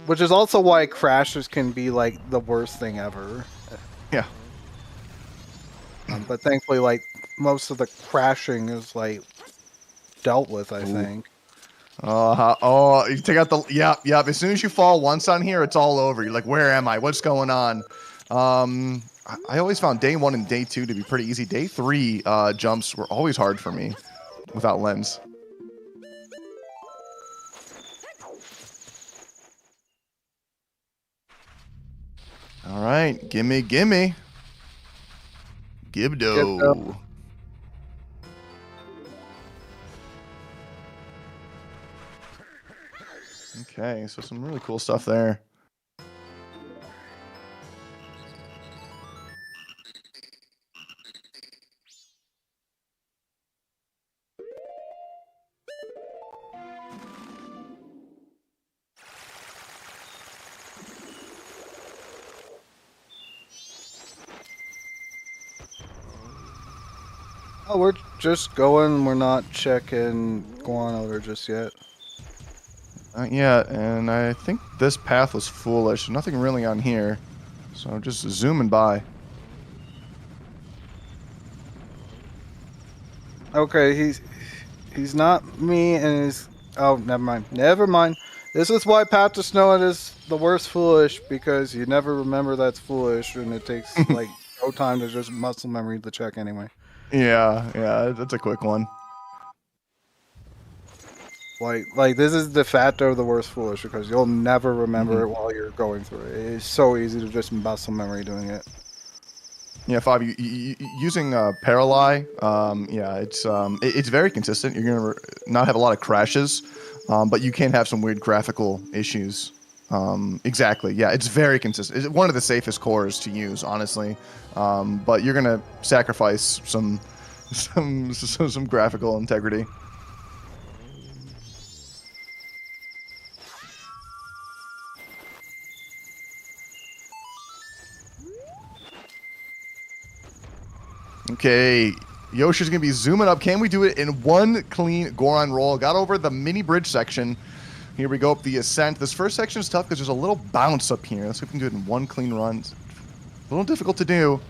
Which is also why crashes can be like the worst thing ever. Yeah. But thankfully, like most of the crashing is like dealt with, I think. Oh, you take out the yep. As soon as you fall once on here, it's all over. You're like, where am I? What's going on? I always found day 1 and day 2 to be pretty easy. Day 3 jumps were always hard for me without lens. All right, gimme. Gibdo. Okay, so some really cool stuff there. Oh, we're just going. We're not checking going over just yet. Not yet, and I think this path was foolish. Nothing really on here, so I'm just zooming by. Okay, he's not me, and he's oh, never mind. This is why Path to Snow is the worst foolish because you never remember that's foolish, and it takes like no time to just muscle memory to check anyway. Yeah, that's a quick one. Like this is de facto the worst foolish because you'll never remember it while you're going through it. It's so easy to just muscle memory doing it. Yeah, Favio, using Paralyze, yeah, it's very consistent. You're gonna not have a lot of crashes, but you can have some weird graphical issues. Exactly, yeah, it's very consistent. It's one of the safest cores to use, honestly. But you're gonna sacrifice some graphical integrity. Okay, Yosher's going to be zooming up. Can we do it in one clean Goron roll? Got over the mini bridge section. Here we go up the ascent. This first section is tough because there's a little bounce up here. Let's see if we can do it in one clean run. It's a little difficult to do.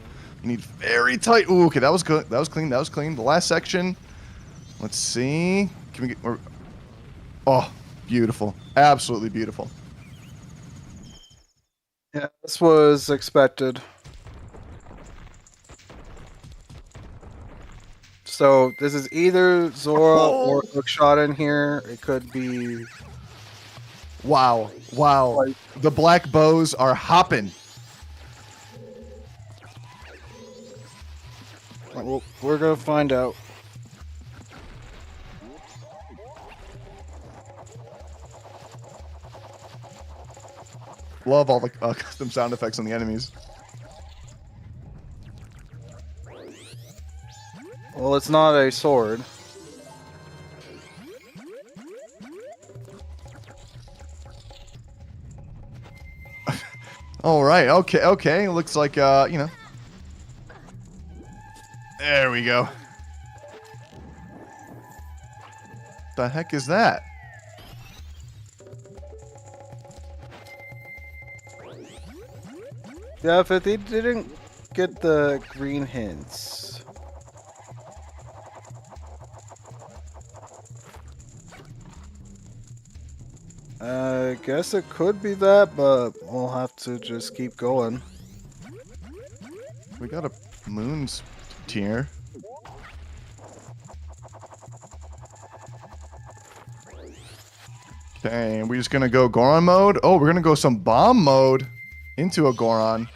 You need very tight. Ooh, okay, that was good. That was clean. The last section. Let's see. Can we get... Oh, beautiful. Absolutely beautiful. Yeah, this was expected. So this is either Zora or Hookshot in here. It could be. Wow. The black bows are hopping. Well, we're gonna find out. Love all the custom sound effects on the enemies. Well, it's not a sword. All right. Okay. Okay. Looks like you know. There we go. The heck is that? Yeah, if they didn't get the green hints. I guess it could be that, but we'll have to just keep going. We got a moon's tier. Okay, we're just gonna go Goron mode. Oh, we're gonna go some bomb mode into a Goron.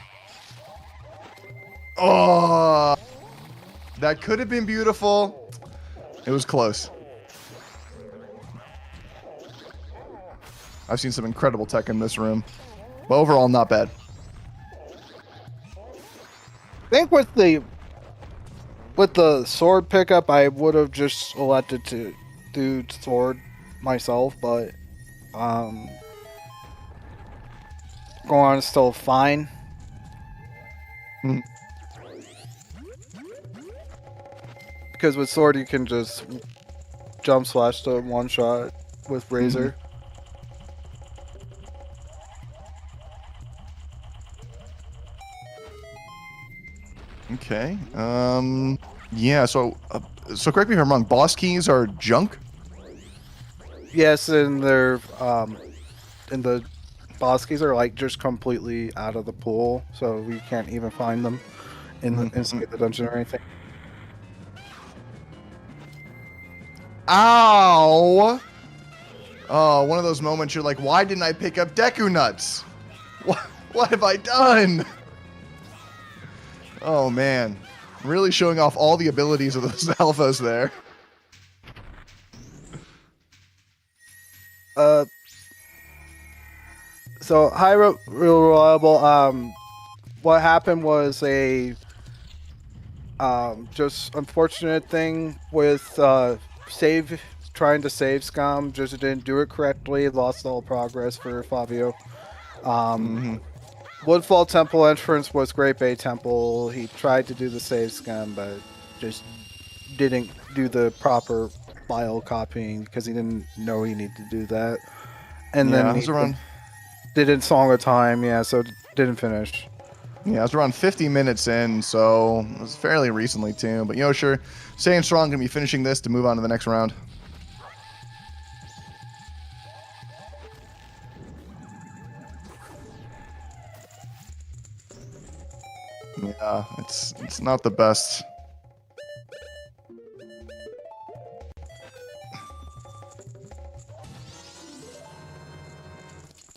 Oh, that could have been beautiful. It was close. I've seen some incredible tech in this room, but overall, not bad. I think with the sword pickup, I would have just elected to do sword myself, but Goron is still fine. Mhm. Because with sword you can just jump slash to one shot with Razor. Okay. Yeah. So correct me if I'm wrong. Boss keys are junk. Yes, and they're and the boss keys are like just completely out of the pool, so we can't even find them in the inside the dungeon or anything. Ow! Oh, one of those moments you're like, why didn't I pick up Deku Nuts? What have I done? Oh, man. Really showing off all the abilities of those alphas there. So high real reliable. What happened was a just unfortunate thing with trying to save scum, just didn't do it correctly, lost all progress for Favio. Woodfall Temple entrance was Great Bay Temple. He tried to do the save scum, but just didn't do the proper file copying because he didn't know he needed to do that. And Yeah, then it was around. didn't Song of Time, yeah, so didn't finish. Yeah, it was around 50 minutes in, so it was fairly recently too. But Yosher, staying strong, gonna be finishing this to move on to the next round. Yeah, it's not the best.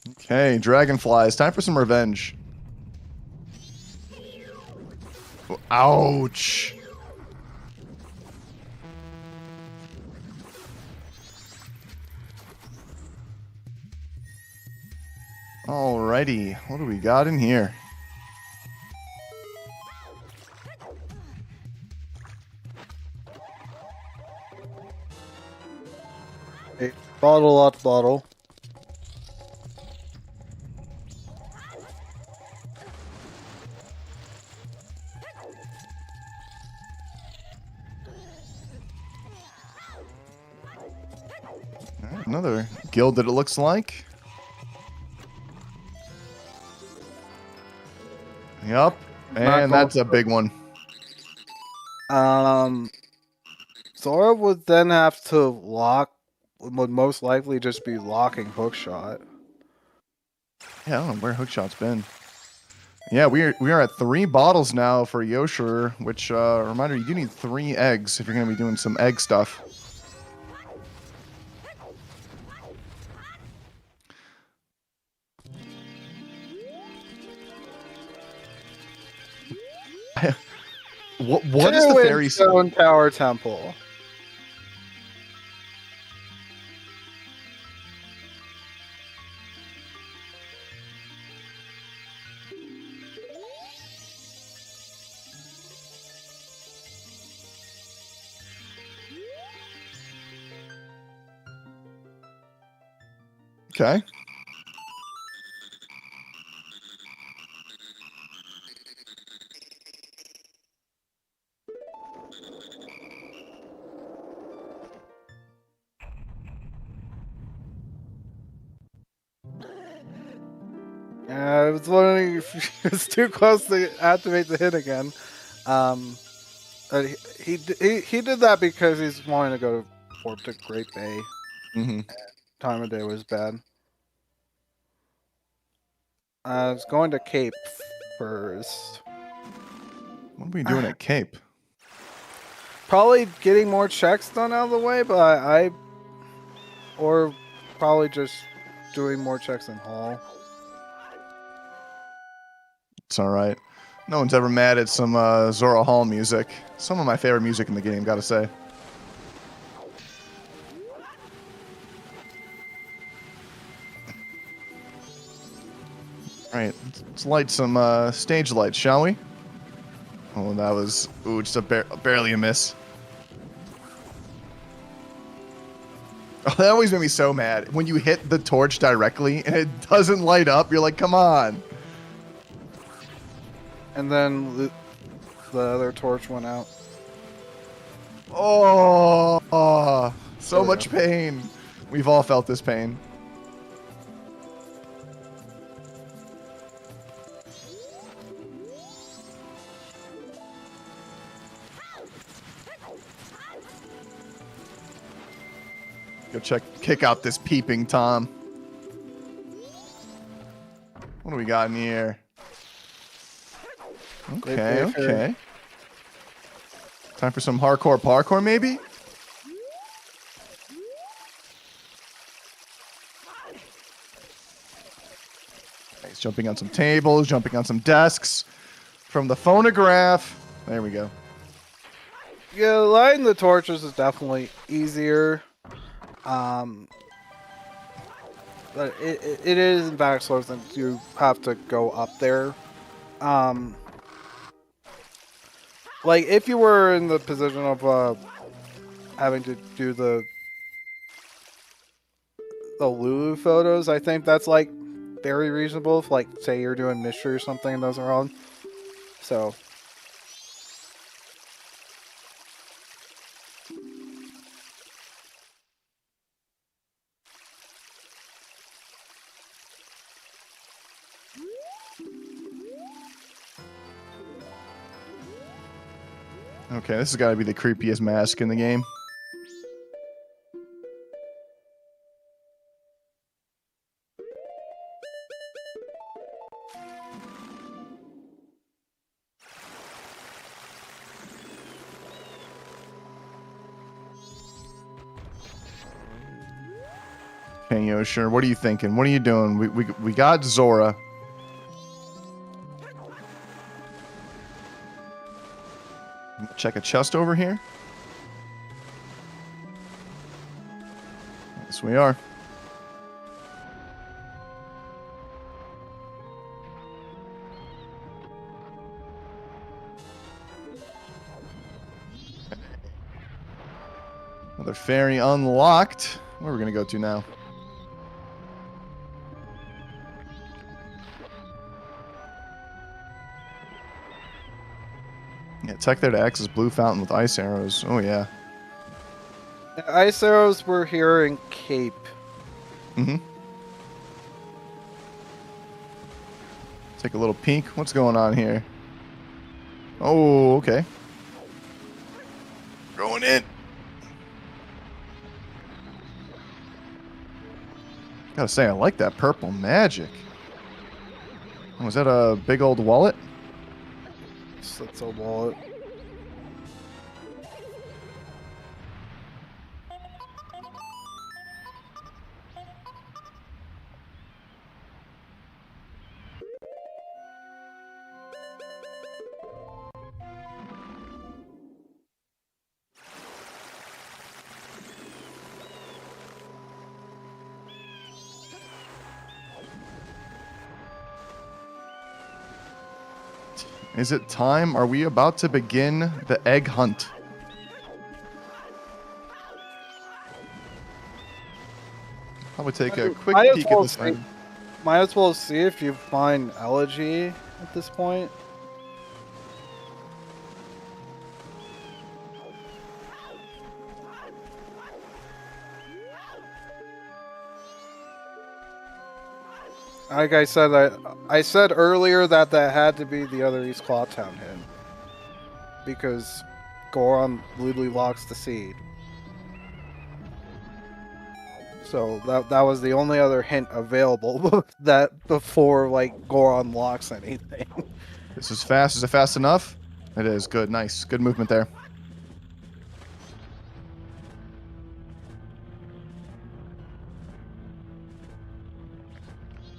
Okay, dragonflies. Time for some revenge. Ouch. Alrighty, what do we got in here? Hey, bottle, lot bottle. Alright, another guild that it looks like. Yup, and that's a big one. Zora would then have to would most likely just be locking Hookshot. Yeah, I don't know where Hookshot's been. Yeah, we are at 3 bottles now for Yosher, which, reminder, you do need 3 eggs if you're going to be doing some egg stuff. What is the fairy Stone Tower Temple? Okay. I was wondering if it was too close to activate the hit again. But he did that because he's wanting to go warp to Great Bay. Mm-hmm. Time of day was bad. I was going to Cape first. What are we doing at Cape? Probably getting more checks done out of the way, but or probably just doing more checks in Hall. It's all right. No one's ever mad at some Zora Hall music. Some of my favorite music in the game, gotta say. All right, let's light some stage lights, shall we? Oh, that was just barely a miss. Oh, that always made me so mad. When you hit the torch directly and it doesn't light up, you're like, come on. And then the other torch went out. Oh, so There we much go. pain. We've all felt this pain. Go kick out this peeping Tom. What do we got in here? Okay, okay. Time for some hardcore parkour, maybe? He's jumping on some tables, jumping on some desks. From the phonograph. There we go. Yeah, lighting the torches is definitely easier. But it is in fact slower than you have to go up there. Like if you were in the position of having to do the Lulu photos, I think that's like very reasonable. If like say you're doing mystery or something and those are on. So. Okay, this has got to be the creepiest mask in the game. Okay, Yosher, what are you thinking? What are you doing? We got Zora. Check a chest over here. Yes, we are. Another fairy unlocked. Where are we going to go to now? Yeah, tech there to access Blue Fountain with ice arrows. Oh, yeah. Ice arrows were here in Cape. Mm-hmm. Take a little peek. What's going on here? Oh, okay. Going in. Gotta say, I like that purple magic. Was that a big old wallet? That's a wallet. Is it time? Are we about to begin the egg hunt? Probably take a quick Might as peek well at this see- thing. Might as well see if you find Elegy at this point. Like I said, I said earlier that had to be the other East Clawtown hit. Because Goron literally locks the seed. So that was the only other hint available that before like Goron locks anything. This is fast. Is it fast enough? It is. Good. Nice. Good movement there.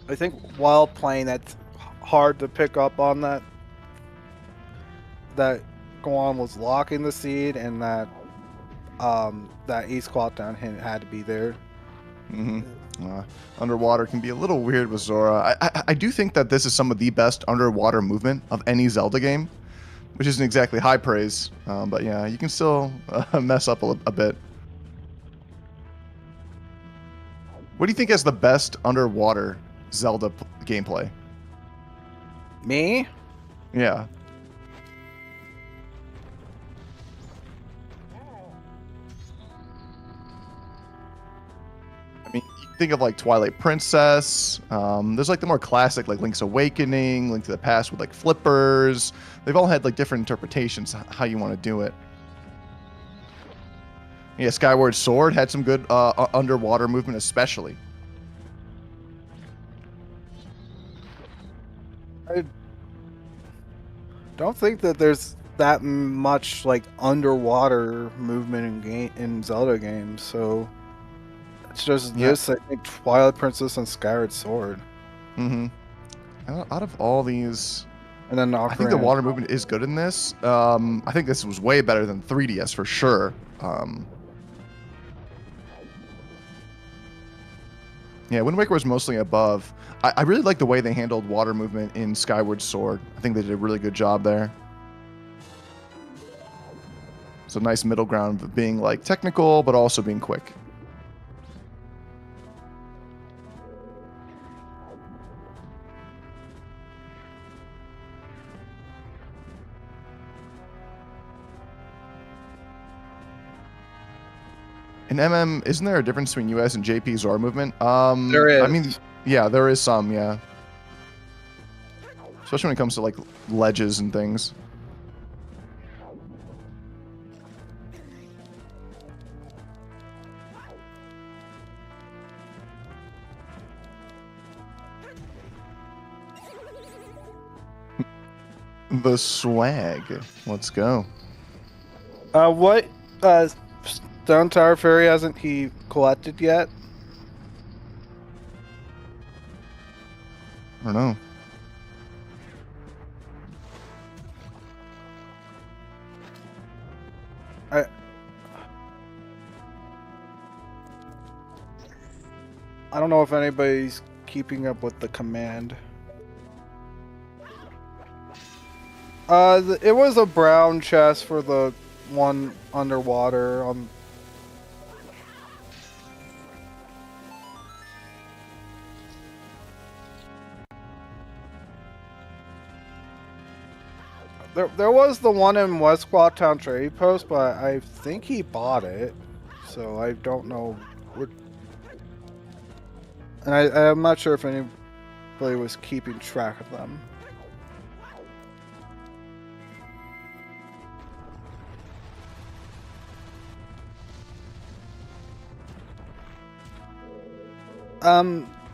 I think while playing, that's hard to pick up on that Goron was locking the seed and that that East Clawtown hint had to be there. Underwater can be a little weird with Zora. I do think that this is some of the best underwater movement of any Zelda game, which isn't exactly high praise, but yeah, you can still mess up a bit. What do you think has the best underwater Zelda gameplay? Me? Yeah. I mean, you think of like Twilight Princess. There's like the more classic, like Link's Awakening, Link to the Past with like flippers. They've all had like different interpretations how you want to do it. Yeah, Skyward Sword had some good underwater movement, especially. I don't think that there's that much like underwater movement in Zelda games, so it's just this. I think Twilight Princess and Skyward Sword. Mm-hmm. Out of all these, and then I think the water movement is good in this. I think this was way better than 3DS for sure. Yeah, Wind Waker was mostly above. I really like the way they handled water movement in Skyward Sword. I think they did a really good job there. It's a nice middle ground of being like technical, but also being quick. In MM, isn't there a difference between US and JP Zora movement? There is. I mean, yeah, there is some, yeah. Especially when it comes to like ledges and things. The swag. Let's go. What Stone Tower Fairy hasn't he collected yet? I don't know. I don't know if anybody's keeping up with the command. It was a brown chest for the one underwater. There was the one in West Clawtown Trading Post, but I think he bought it, so I don't know. And I'm not sure if anybody was keeping track of them.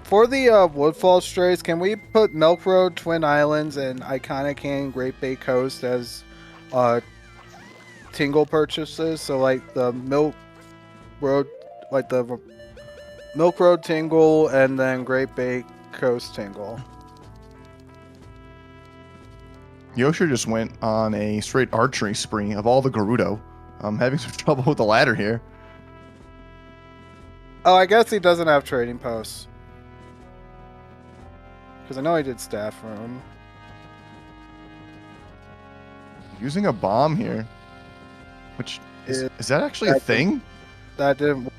For the Woodfall Strays, can we put Milk Road, Twin Islands, and Iconic Canyon Great Bay Coast as tingle purchases? So like the Milk Road tingle, and then Great Bay Coast tingle. Yosher just went on a straight archery spree of all the Gerudo. I'm having some trouble with the ladder here. Oh, I guess he doesn't have trading posts. Because I know he did staff room. Using a bomb here. Which, is that actually a thing? That didn't...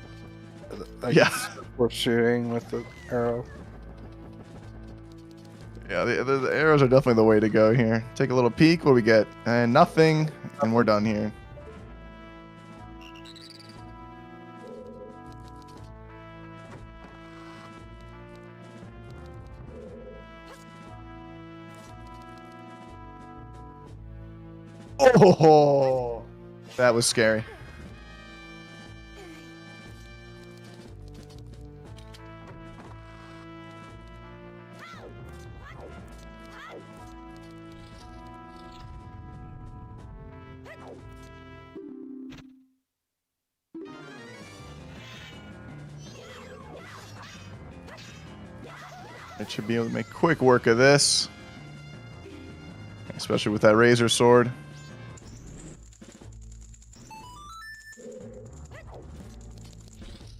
Yeah. We're shooting with the arrow. Yeah, the arrows are definitely the way to go here. Take a little peek. What do we get? And nothing. And we're done here. Oh, that was scary. It should be able to make quick work of this. Especially with that razor sword.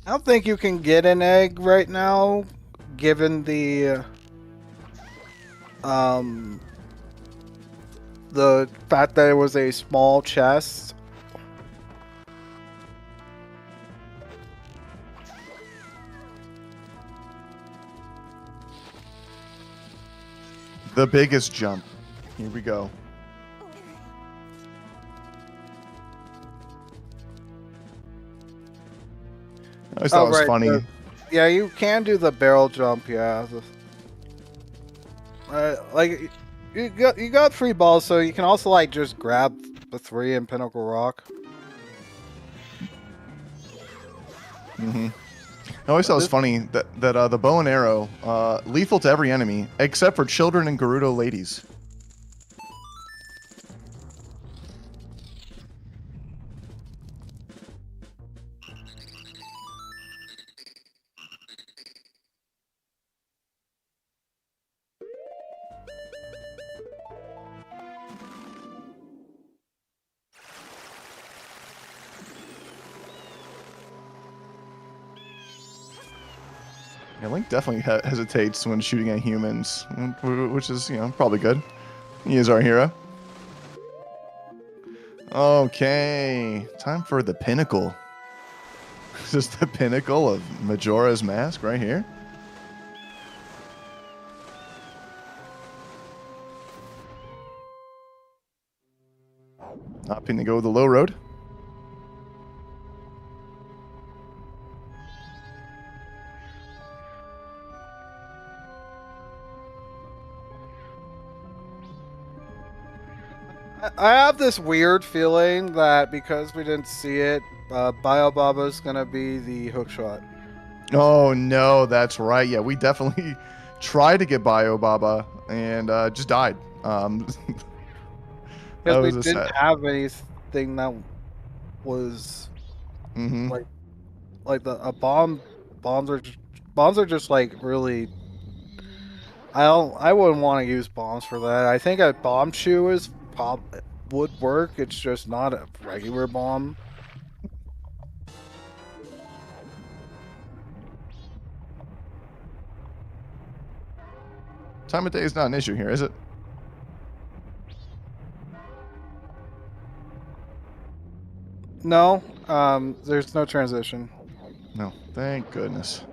I don't think you can get an egg right now, given the fact that it was a small chest. The biggest jump. Here we go. I always thought it was funny. Yeah, you can do the barrel jump. Yeah, like you got 3 balls, so you can also like just grab the 3 in Pinnacle Rock. Mm-hmm. I always thought it was funny that the bow and arrow, lethal to every enemy except for children and Gerudo ladies. Yeah, Link definitely hesitates when shooting at humans, which is, probably good. He is our hero. Okay, time for the pinnacle. This is the pinnacle of Majora's Mask right here. Opting to go the low road. I have this weird feeling that because we didn't see it, Biobaba's gonna be the hook shot. Oh no, that's right. Yeah, we definitely tried to get Biobaba and just died. Because we didn't have anything that was like the bombs are just like really. I wouldn't want to use bombs for that. I think a bomb shoe would work. It's just not a regular bomb. Time of day is not an issue here, is it? No, there's no transition. No, thank goodness.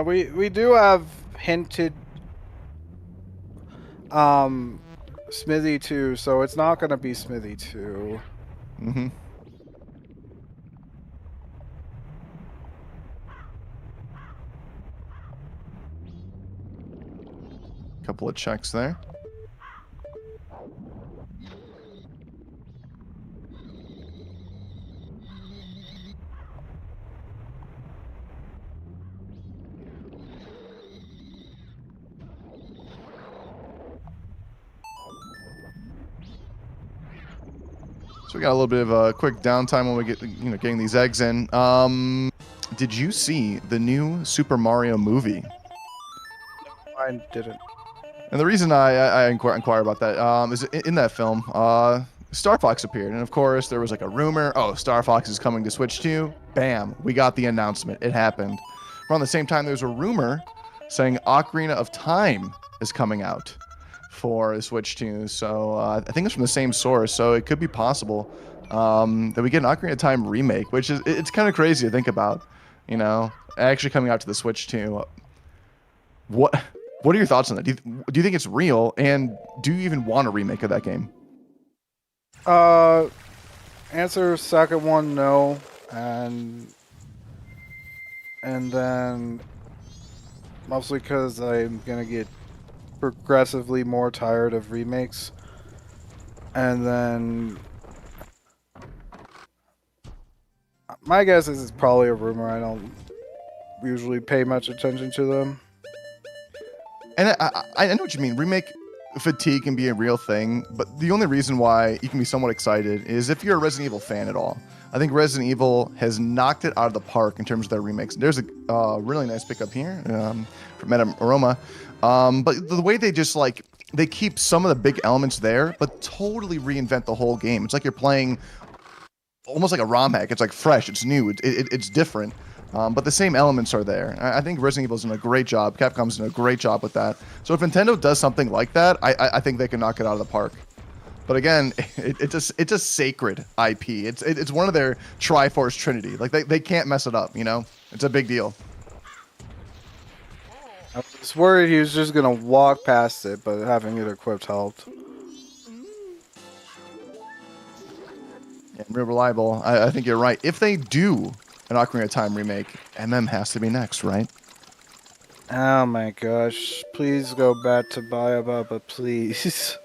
We do have hinted Smithy 2, so it's not gonna be Smithy 2. Mm-hmm. Couple of checks there. So we got a little bit of a quick downtime when we get, getting these eggs in. Did you see the new Super Mario movie? I didn't. And the reason I inquire about that is in that film, Star Fox appeared. And of course, there was like a rumor, oh, Star Fox is coming to Switch 2. Bam, we got the announcement. It happened. Around the same time, there's a rumor saying Ocarina of Time is coming out for Switch 2. So I think it's from the same source. So it could be possible that we get an Ocarina of Time remake, which is, it's kind of crazy to think about, actually coming out to the Switch 2. What What are your thoughts on that? Do you think it's real, and do you even want a remake of that game? Answer second one, no, and then mostly because I'm gonna get progressively more tired of remakes, and then my guess is it's probably a rumor. I don't usually pay much attention to them. And I know what you mean. Remake fatigue can be a real thing, but the only reason why you can be somewhat excited is if you're a Resident Evil fan at all. I think Resident Evil has knocked it out of the park in terms of their remakes. There's a really nice pickup here from Madame Aroma. But the way they just like, they keep some of the big elements there, but totally reinvent the whole game. It's like you're playing almost like a ROM hack. It's like fresh, it's new, it's different. But the same elements are there. I think Resident Evil's done a great job. Capcom's done a great job with that. So if Nintendo does something like that, I think they can knock it out of the park. But again, it's a sacred IP. It's one of their Triforce Trinity. Like they can't mess it up, you know? It's a big deal. I was worried he was just gonna walk past it, but having it equipped helped. And real reliable. I think you're right. If they do an Ocarina of Time remake, MM has to be next, right? Oh my gosh. Please go back to Bayababa, please.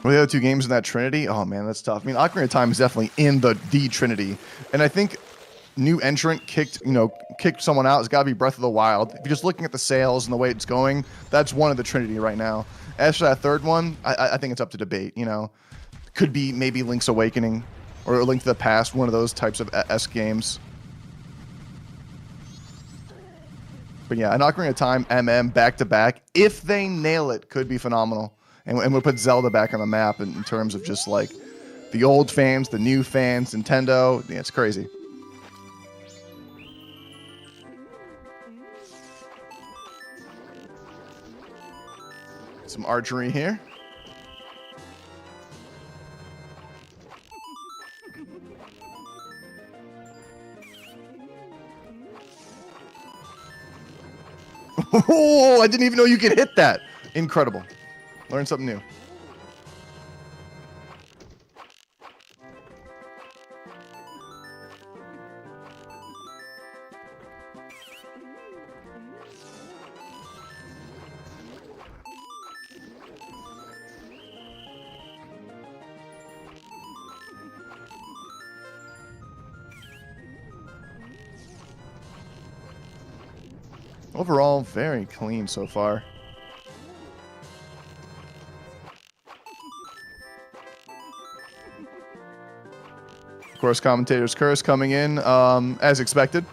What are the other two games in that Trinity? Oh man, that's tough. I mean, Ocarina of Time is definitely in the Trinity. And I think new entrant kicked someone out. It's got to be Breath of the Wild. If you're just looking at the sales and the way it's going, that's one of the Trinity right now. As for that third one, I think it's up to debate, you know. Could be maybe Link's Awakening or Link to the Past, one of those types of S games. But yeah, an Ocarina of Time, MM, back-to-back, if they nail it, could be phenomenal. And we'll put Zelda back on the map in terms of just like the old fans, the new fans, Nintendo. Yeah, it's crazy. Some archery here. Oh, I didn't even know you could hit that. Incredible. Learn something new. Overall, very clean so far. Of course, commentator's curse coming in as expected.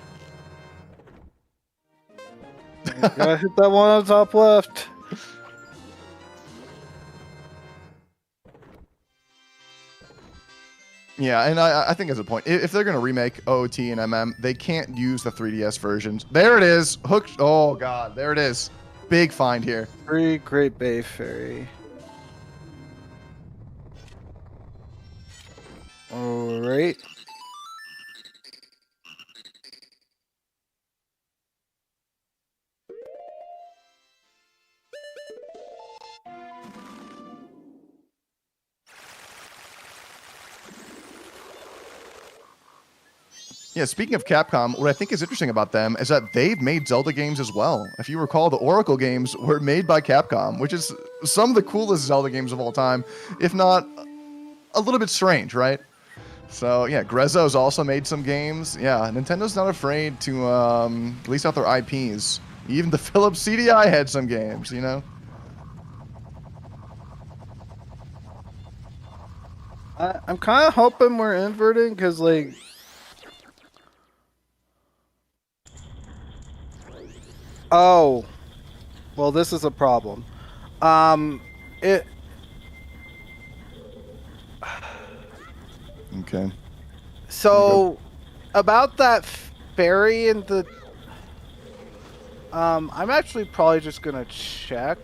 Gotta hit that one on the top left. Yeah, and I think as a point, if they're going to remake OOT and MM, they can't use the 3DS versions. There it is. Hook. Oh, God. There it is. Big find here. Great Bay Ferry. All right. Yeah, speaking of Capcom, what I think is interesting about them is that they've made Zelda games as well. If you recall, the Oracle games were made by Capcom, which is some of the coolest Zelda games of all time, if not a little bit strange, right? So, yeah, Grezzo's also made some games. Yeah, Nintendo's not afraid to release out their IPs. Even the Philips CDI had some games, you know? I'm kind of hoping we're inverting because, like, oh, well, this is a problem. It. Okay. So, about that ferry and the. I'm actually probably just gonna check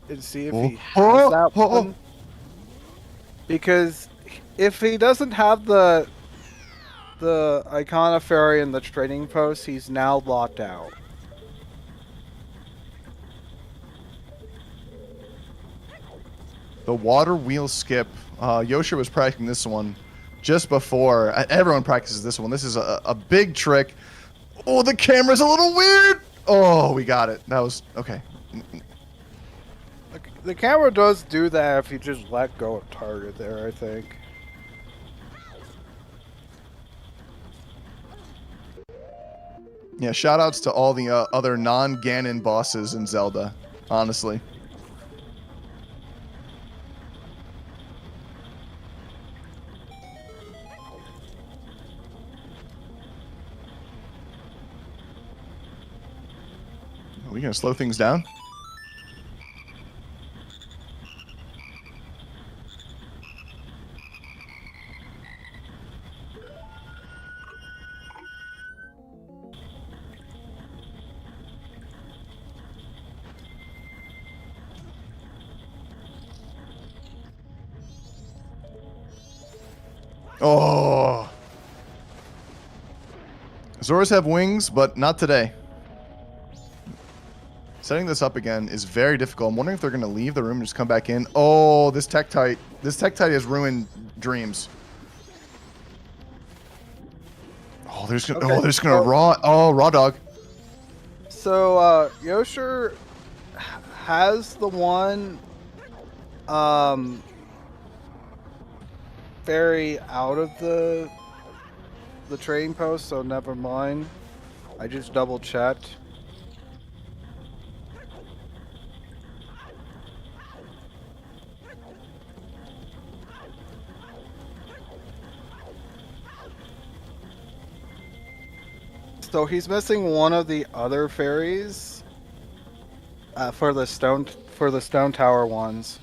and see if he has that one. Because if he doesn't have the the Icona Fairy in the trading post, he's now locked out. The water wheel skip. Yosher was practicing this one just before. Everyone practices this one. This is a big trick. Oh, the camera's a little weird. Oh, we got it. That was okay. The camera does do that if you just let go of target there, I think. Yeah, shout outs to all the other non-Ganon bosses in Zelda, honestly. Are we gonna slow things down? Oh. Zoras have wings, but not today. Setting this up again is very difficult. I'm wondering if they're going to leave the room and just come back in. Oh, this Tektite. This Tektite has ruined dreams. Oh, they're just gonna, Okay. oh, they're just gonna raw dog. So, Yosher has the one fairy out of the trading post, so never mind. I just double checked. So he's missing one of the other fairies for the stone tower ones.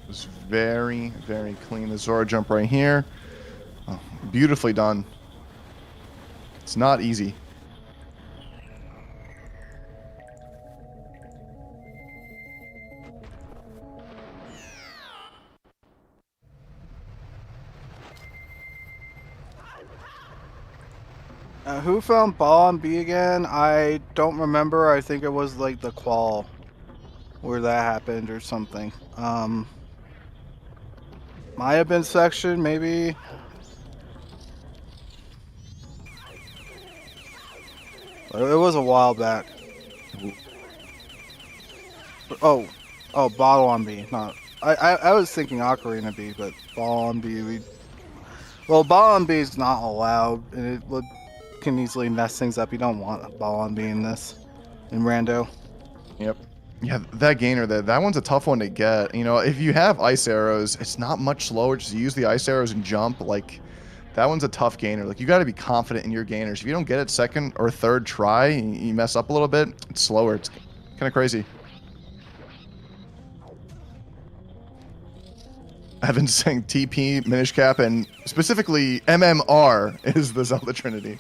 It was very, very clean. The Zora jump right here. Oh, beautifully done. It's not easy. Who found Ball and B again? I don't remember. I think it was like the Qual where that happened or something. Might have been section, maybe. But it was a while back. Oh, Bottle on B. Not. I was thinking Ocarina B, but Ball on B. Well, Ball on B is not allowed, and it can easily mess things up. You don't want a Ball on B in this, in Rando. Yep. Yeah, that gainer, that one's a tough one to get. You know, if you have ice arrows, it's not much slower. Just use the ice arrows and jump. Like, that one's a tough gainer. Like, you got to be confident in your gainers. If you don't get it second or third try, you mess up a little bit, it's slower. It's kind of crazy. Evan's saying TP, Minish Cap, and specifically MMR is the Zelda Trinity.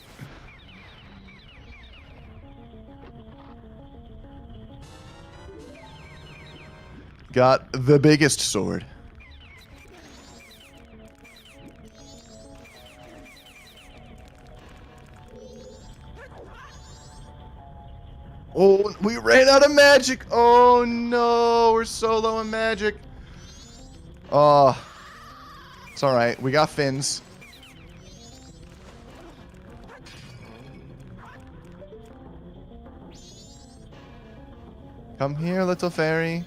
Got the biggest sword. Oh, we ran out of magic. Oh no, we're so low on magic. Oh, it's all right. We got fins. Come here, little fairy.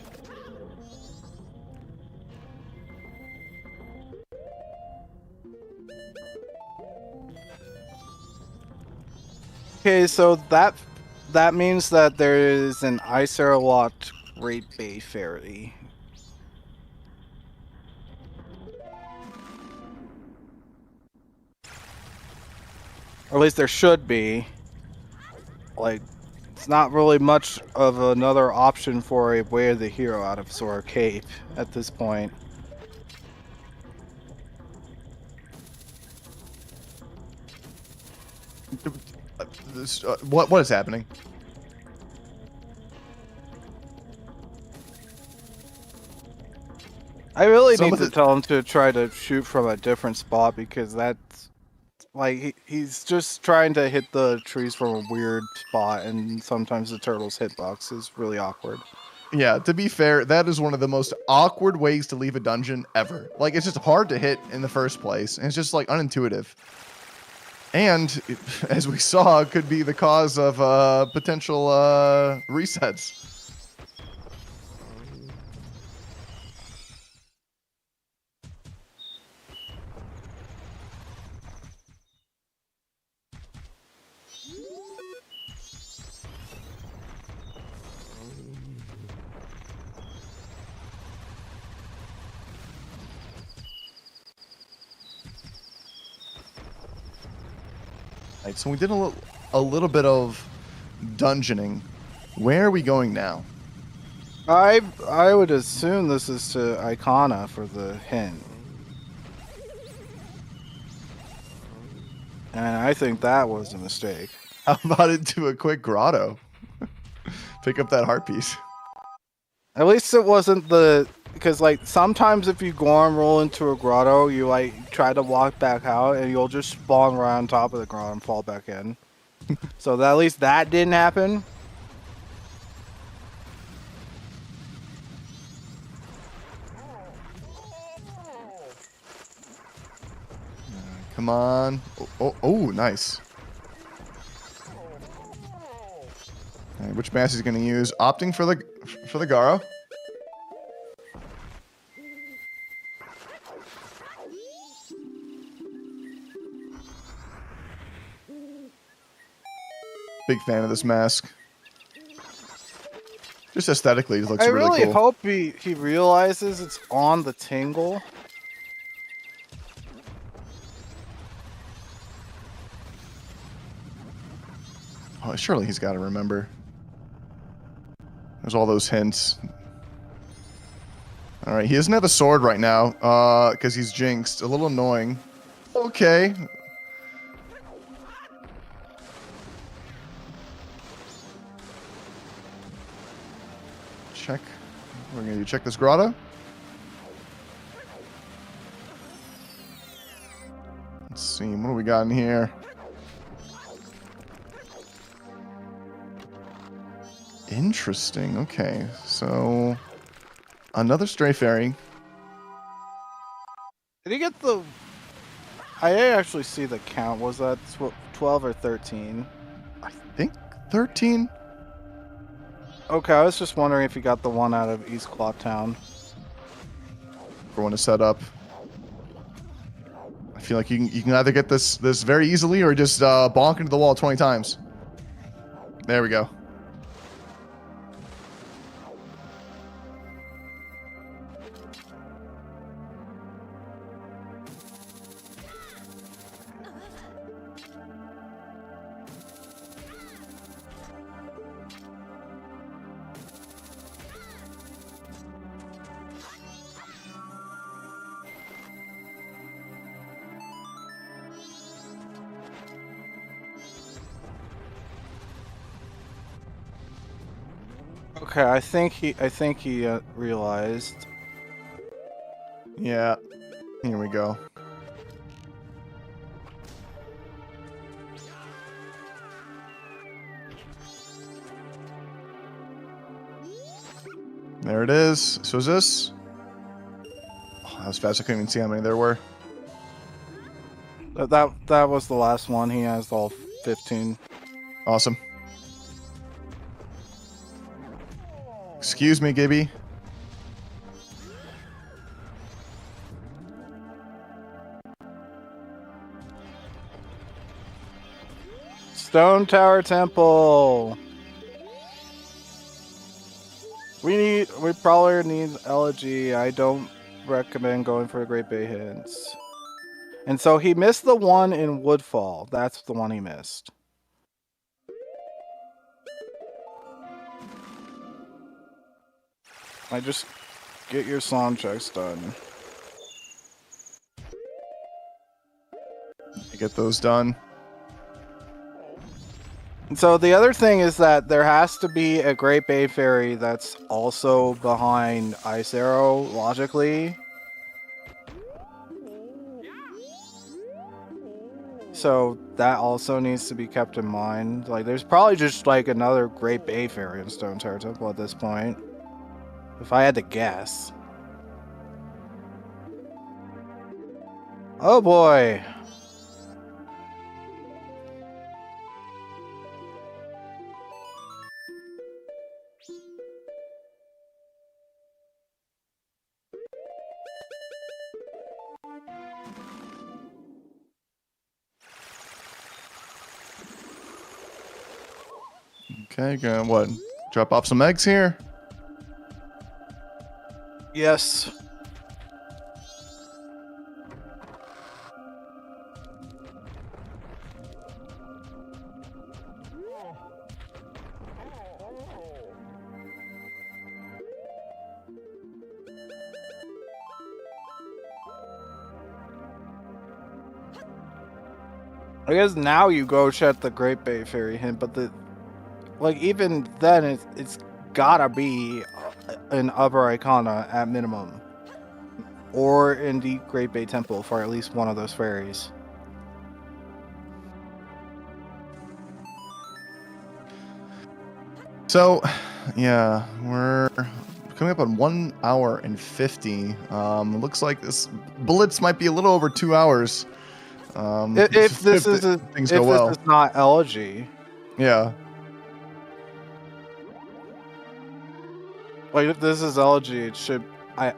Okay, so that means that there is an Icer locked Great Bay Fairy. Or at least there should be. Like, it's not really much of another option for a Way of the Hero out of Sora Cape at this point. This, what is happening? I really Some need of to the- tell him to try to shoot from a different spot because that's like he's just trying to hit the trees from a weird spot, and sometimes the turtle's hitbox is really awkward. Yeah, to be fair, that is one of the most awkward ways to leave a dungeon ever. Like, it's just hard to hit in the first place, and it's just, like, unintuitive. And, as we saw, could be the cause of potential resets. Right, so we did a little bit of dungeoning. Where are we going now? I would assume this is to Icona for the hint. And I think that was a mistake. How about into a quick grotto? Pick up that heart piece. At least it wasn't the... Because, like, sometimes if you go and roll into a grotto, you, like, try to walk back out, and you'll just spawn right on top of the grotto and fall back in. So at least that didn't happen. Come on. Oh, nice. All right, which mask is he going to use? Opting for the Garo. Big fan of this mask. Just aesthetically, it looks I really cool. hope he realizes it's on the tingle. Oh, surely he's got to remember. There's all those hints. All right, he doesn't have a sword right now because he's jinxed. A little annoying. Okay. Check. We're going to check this grotto. Let's see. What do we got in here? Interesting. Okay, so another stray fairy. Did he get the... I didn't actually see the count. Was that 12 or 13? I think 13. Okay, I was just wondering if he got the one out of East Claw Town. For one to set up. I feel like you can either get this very easily or just bonk into the wall 20 times. There we go. Okay, I think he realized. Yeah. Here we go. There it is. So is this? Oh, that was fast. I couldn't even see how many there were. That was the last one. He has all 15. Awesome. Excuse me, Gibby. Stone Tower Temple. We probably need elegy. I don't recommend going for Great Bay hints. And so he missed the one in Woodfall. That's the one he missed. Just get your song checks done. Get those done. So the other thing is that there has to be a Great Bay Fairy that's also behind Ice Arrow, logically. So that also needs to be kept in mind. Like, there's probably just like another Great Bay Fairy in Stone Tower Temple at this point, if I had to guess. Oh boy. Okay, gonna what? Drop off some eggs here. Yes. I guess now you go check the Great Bay Fairy hint, but like even then it's gotta be an Upper Icona at minimum, or in the Great Bay Temple for at least one of those fairies. So, yeah, we're coming up on 1 hour and 50. Looks like this Blitz might be a little over 2 hours. If this is things go well. This is not elegy, Yeah. like if this is elegy, it should.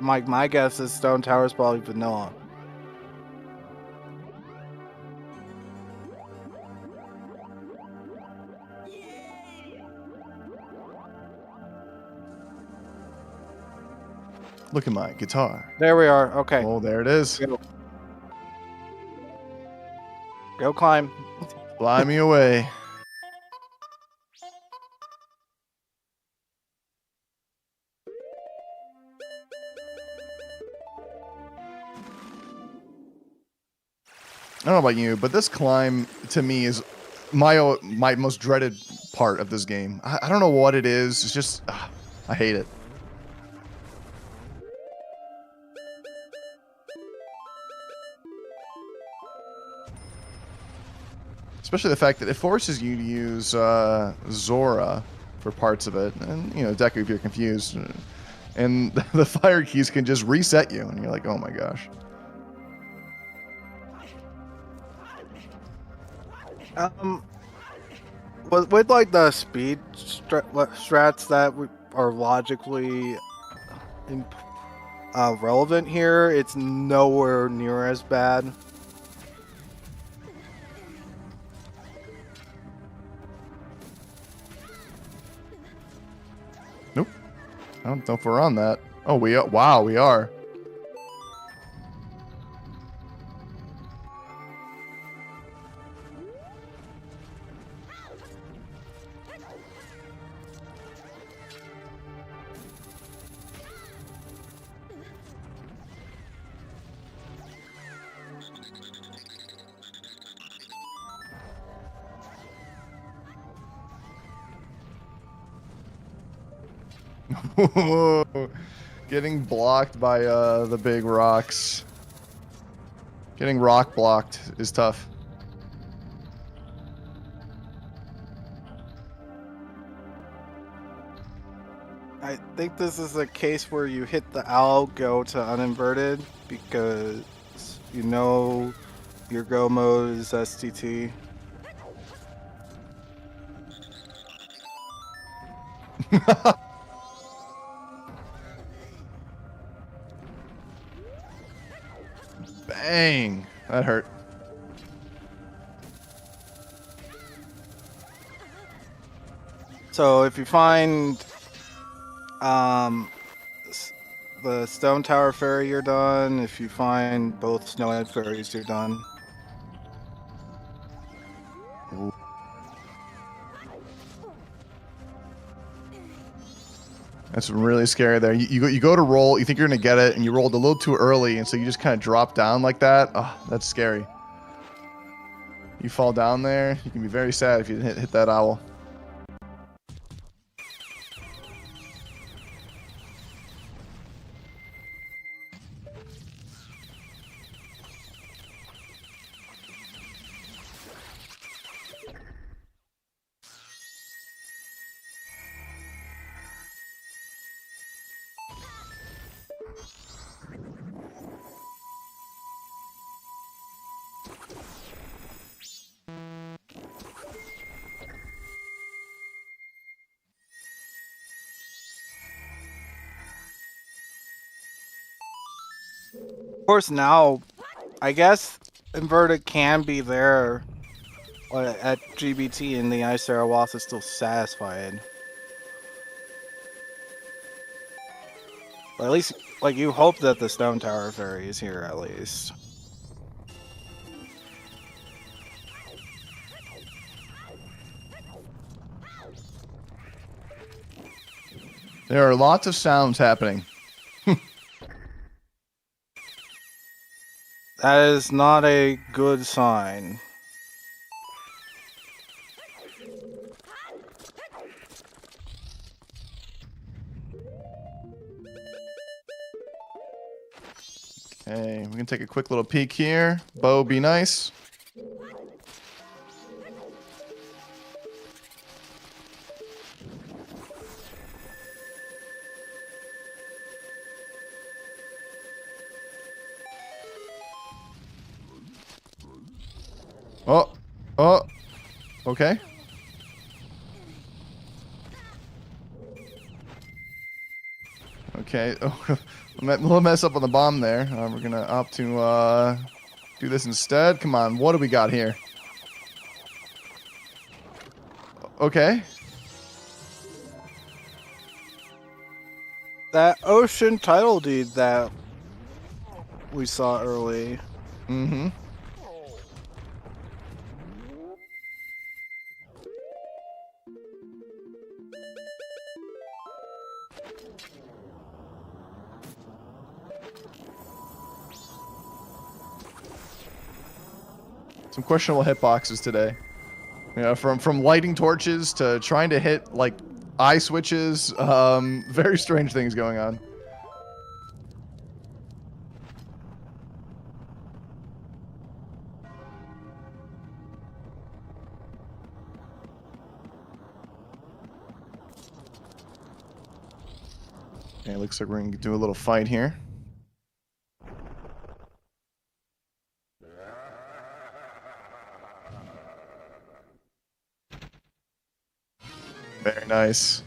My guess is Stone Tower is probably vanilla. Look at my guitar. There we are. Okay. Oh, there it is. Go climb. Fly me away. I don't know about you, but this climb to me is my most dreaded part of this game. I don't know what it is. It's just I hate it. Especially the fact that it forces you to use Zora for parts of it, and you know Deku if you're confused, and the fire keys can just reset you, and you're like, oh my gosh. With like the speed strats that are logically relevant here, it's nowhere near as bad. Nope. I don't know if we're on that. Oh, we are. Wow, we are. Getting blocked by the big rocks. Getting rock blocked is tough. I think this is a case where you hit the L, go to uninverted, because you know your go mode is STT. Bang! That hurt. So if you find the Stone Tower Fairy, you're done. If you find both Snowhead Fairies, you're done. Ooh. That's really scary there. You go to roll, you think you're going to get it, and you rolled a little too early, and so you just kind of drop down like that. Oh, that's scary. You fall down there, you can be very sad if you hit that owl. Of course, now, I guess inverted can be there at GBT, and the Icerawas is still satisfied. But at least, like, you hope that the Stone Tower Fairy is here at least. There are lots of sounds happening. That is not a good sign. Okay, we can take a quick little peek here. Bo, be nice. Oh, okay. Okay, oh, a little mess up on the bomb there. We're gonna opt to do this instead. Come on, what do we got here? Okay. That ocean title deed that we saw early. Mm-hmm. Some questionable hitboxes today. You know, from lighting torches to trying to hit like eye switches. Very strange things going on. Okay, looks like we're gonna do a little fight here. Very nice.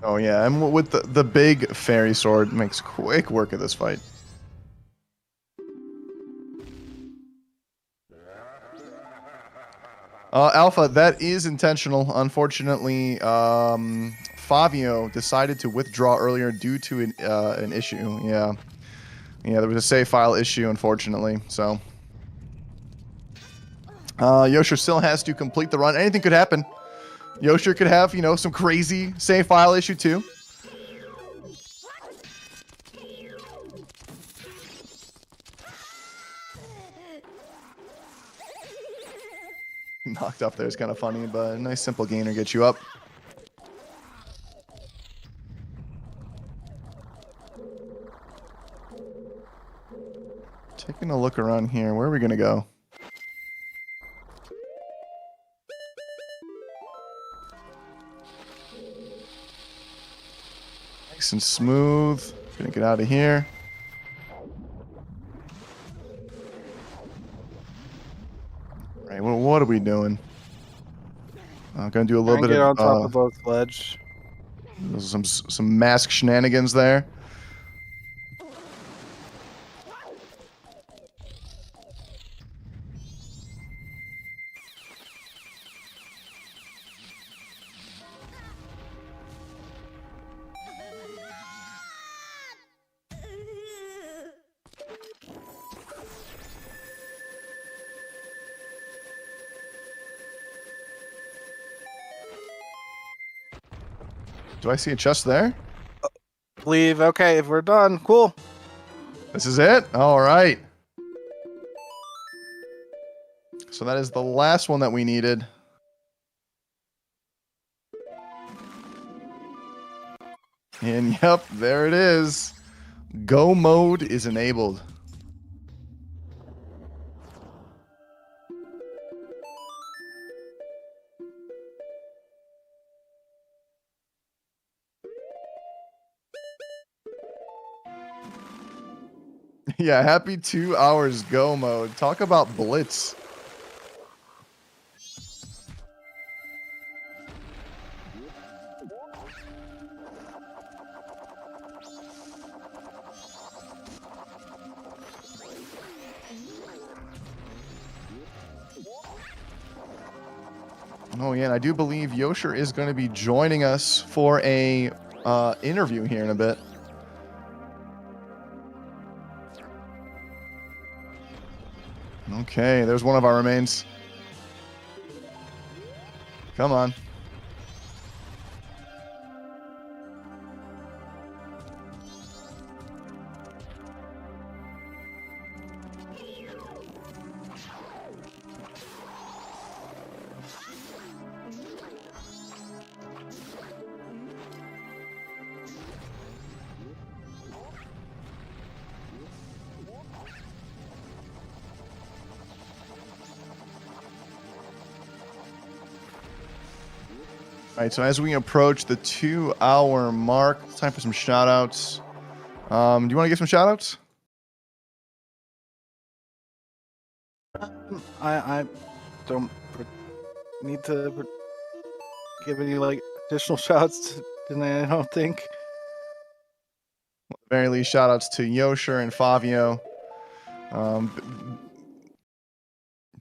Oh yeah, and with the big fairy sword makes quick work of this fight. Alpha, that is intentional. Unfortunately, Favio decided to withdraw earlier due to an issue. Yeah, there was a save file issue, unfortunately. So, Yosher still has to complete the run. Anything could happen. Yosher could have, you know, some crazy save file issue too. Knocked up there is kind of funny, but a nice simple gainer gets you up. Taking a look around here. Where are we going to go? Nice and smooth. Gonna get out of here. Right, well, what are we doing? I'm gonna do a little bit Get of on top of both ledge. some mask shenanigans there. Do I see a chest there? Leave. Okay, if we're done, cool. This is it? All right. So that is the last one that we needed. And yep, there it is. Go mode is enabled. Yeah, happy 2 hours go mode. Talk about Blitz. Oh yeah, and I do believe Yosher is going to be joining us for a interview here in a bit. Okay, there's one of our remains. Come on. All right, so as we approach the 2 hour mark, it's time for some shout outs. Do you want to give some shout outs? I don't need to give any like additional shouts tonight, I don't think. At the very least, shout outs to Yosher and Favio.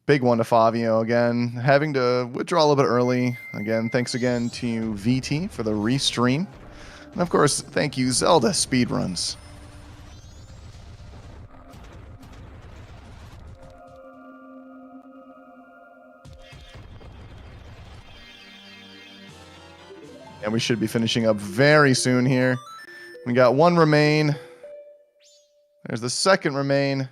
Big one to Favio again, having to withdraw a little bit early. Again, thanks again to VT for the restream. And of course, thank you, ZeldaSpeedRuns. And we should be finishing up very soon here. We got one remain. There's the second remain.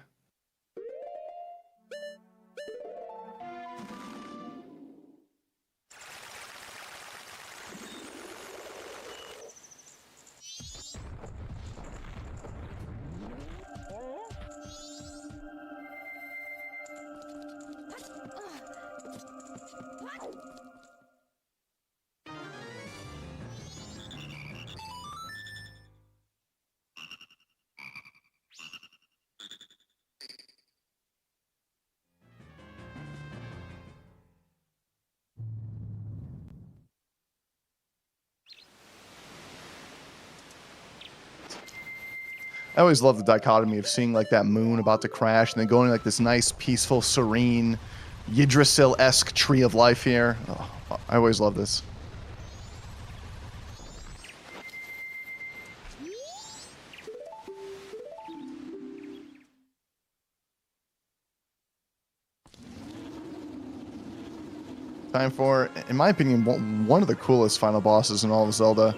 I always love the dichotomy of seeing like that moon about to crash and then going like this nice, peaceful, serene, Yggdrasil-esque tree of life here. Oh, I always love this. Time for, in my opinion, one of the coolest final bosses in all of Zelda.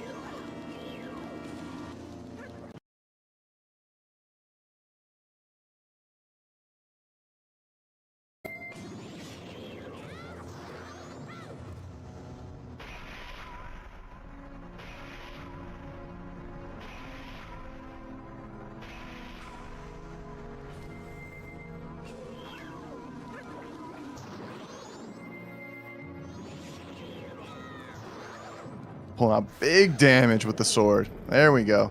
Pulling out big damage with the sword. There we go.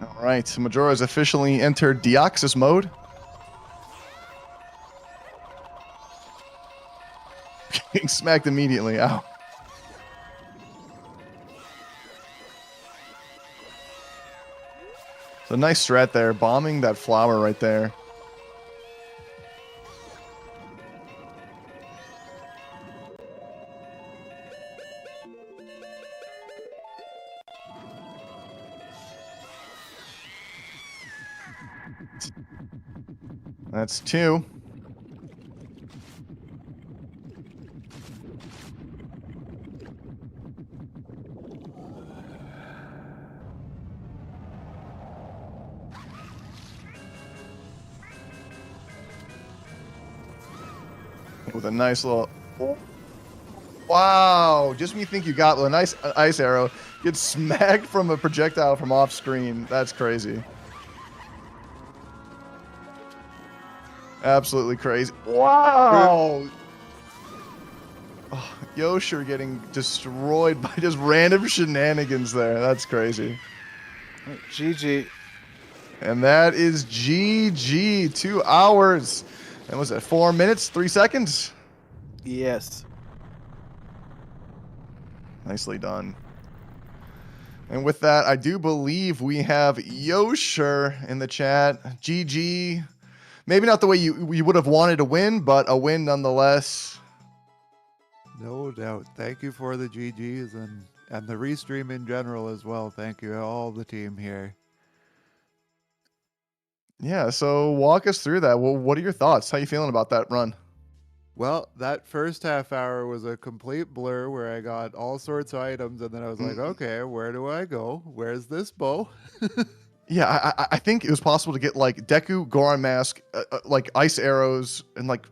All right, Majora has officially entered Deoxys mode. Getting smacked immediately. Ow. So nice strat there, bombing that flower right there. That's two. with a nice little. Wow! Just when you think you got a nice ice arrow, gets smacked from a projectile from off screen. That's crazy. Absolutely crazy. Wow! Oh, Yosher getting destroyed by just random shenanigans there. That's crazy. GG. And that is GG. 2 hours. And was that 4 minutes, 3 seconds? Yes. Nicely done. And with that, I do believe we have Yosher in the chat. GG. Maybe not the way you would have wanted to win, but a win nonetheless. No doubt. Thank you for the GGs and the restream in general as well. Thank you, all the team here. Yeah, so walk us through that. Well, what are your thoughts? How you feeling about that run? Well, that first half hour was a complete blur where I got all sorts of items, and then I was like, okay, where do I go? Where's this bow? Yeah, I think it was possible to get like Deku, Goron Mask, like ice arrows, and like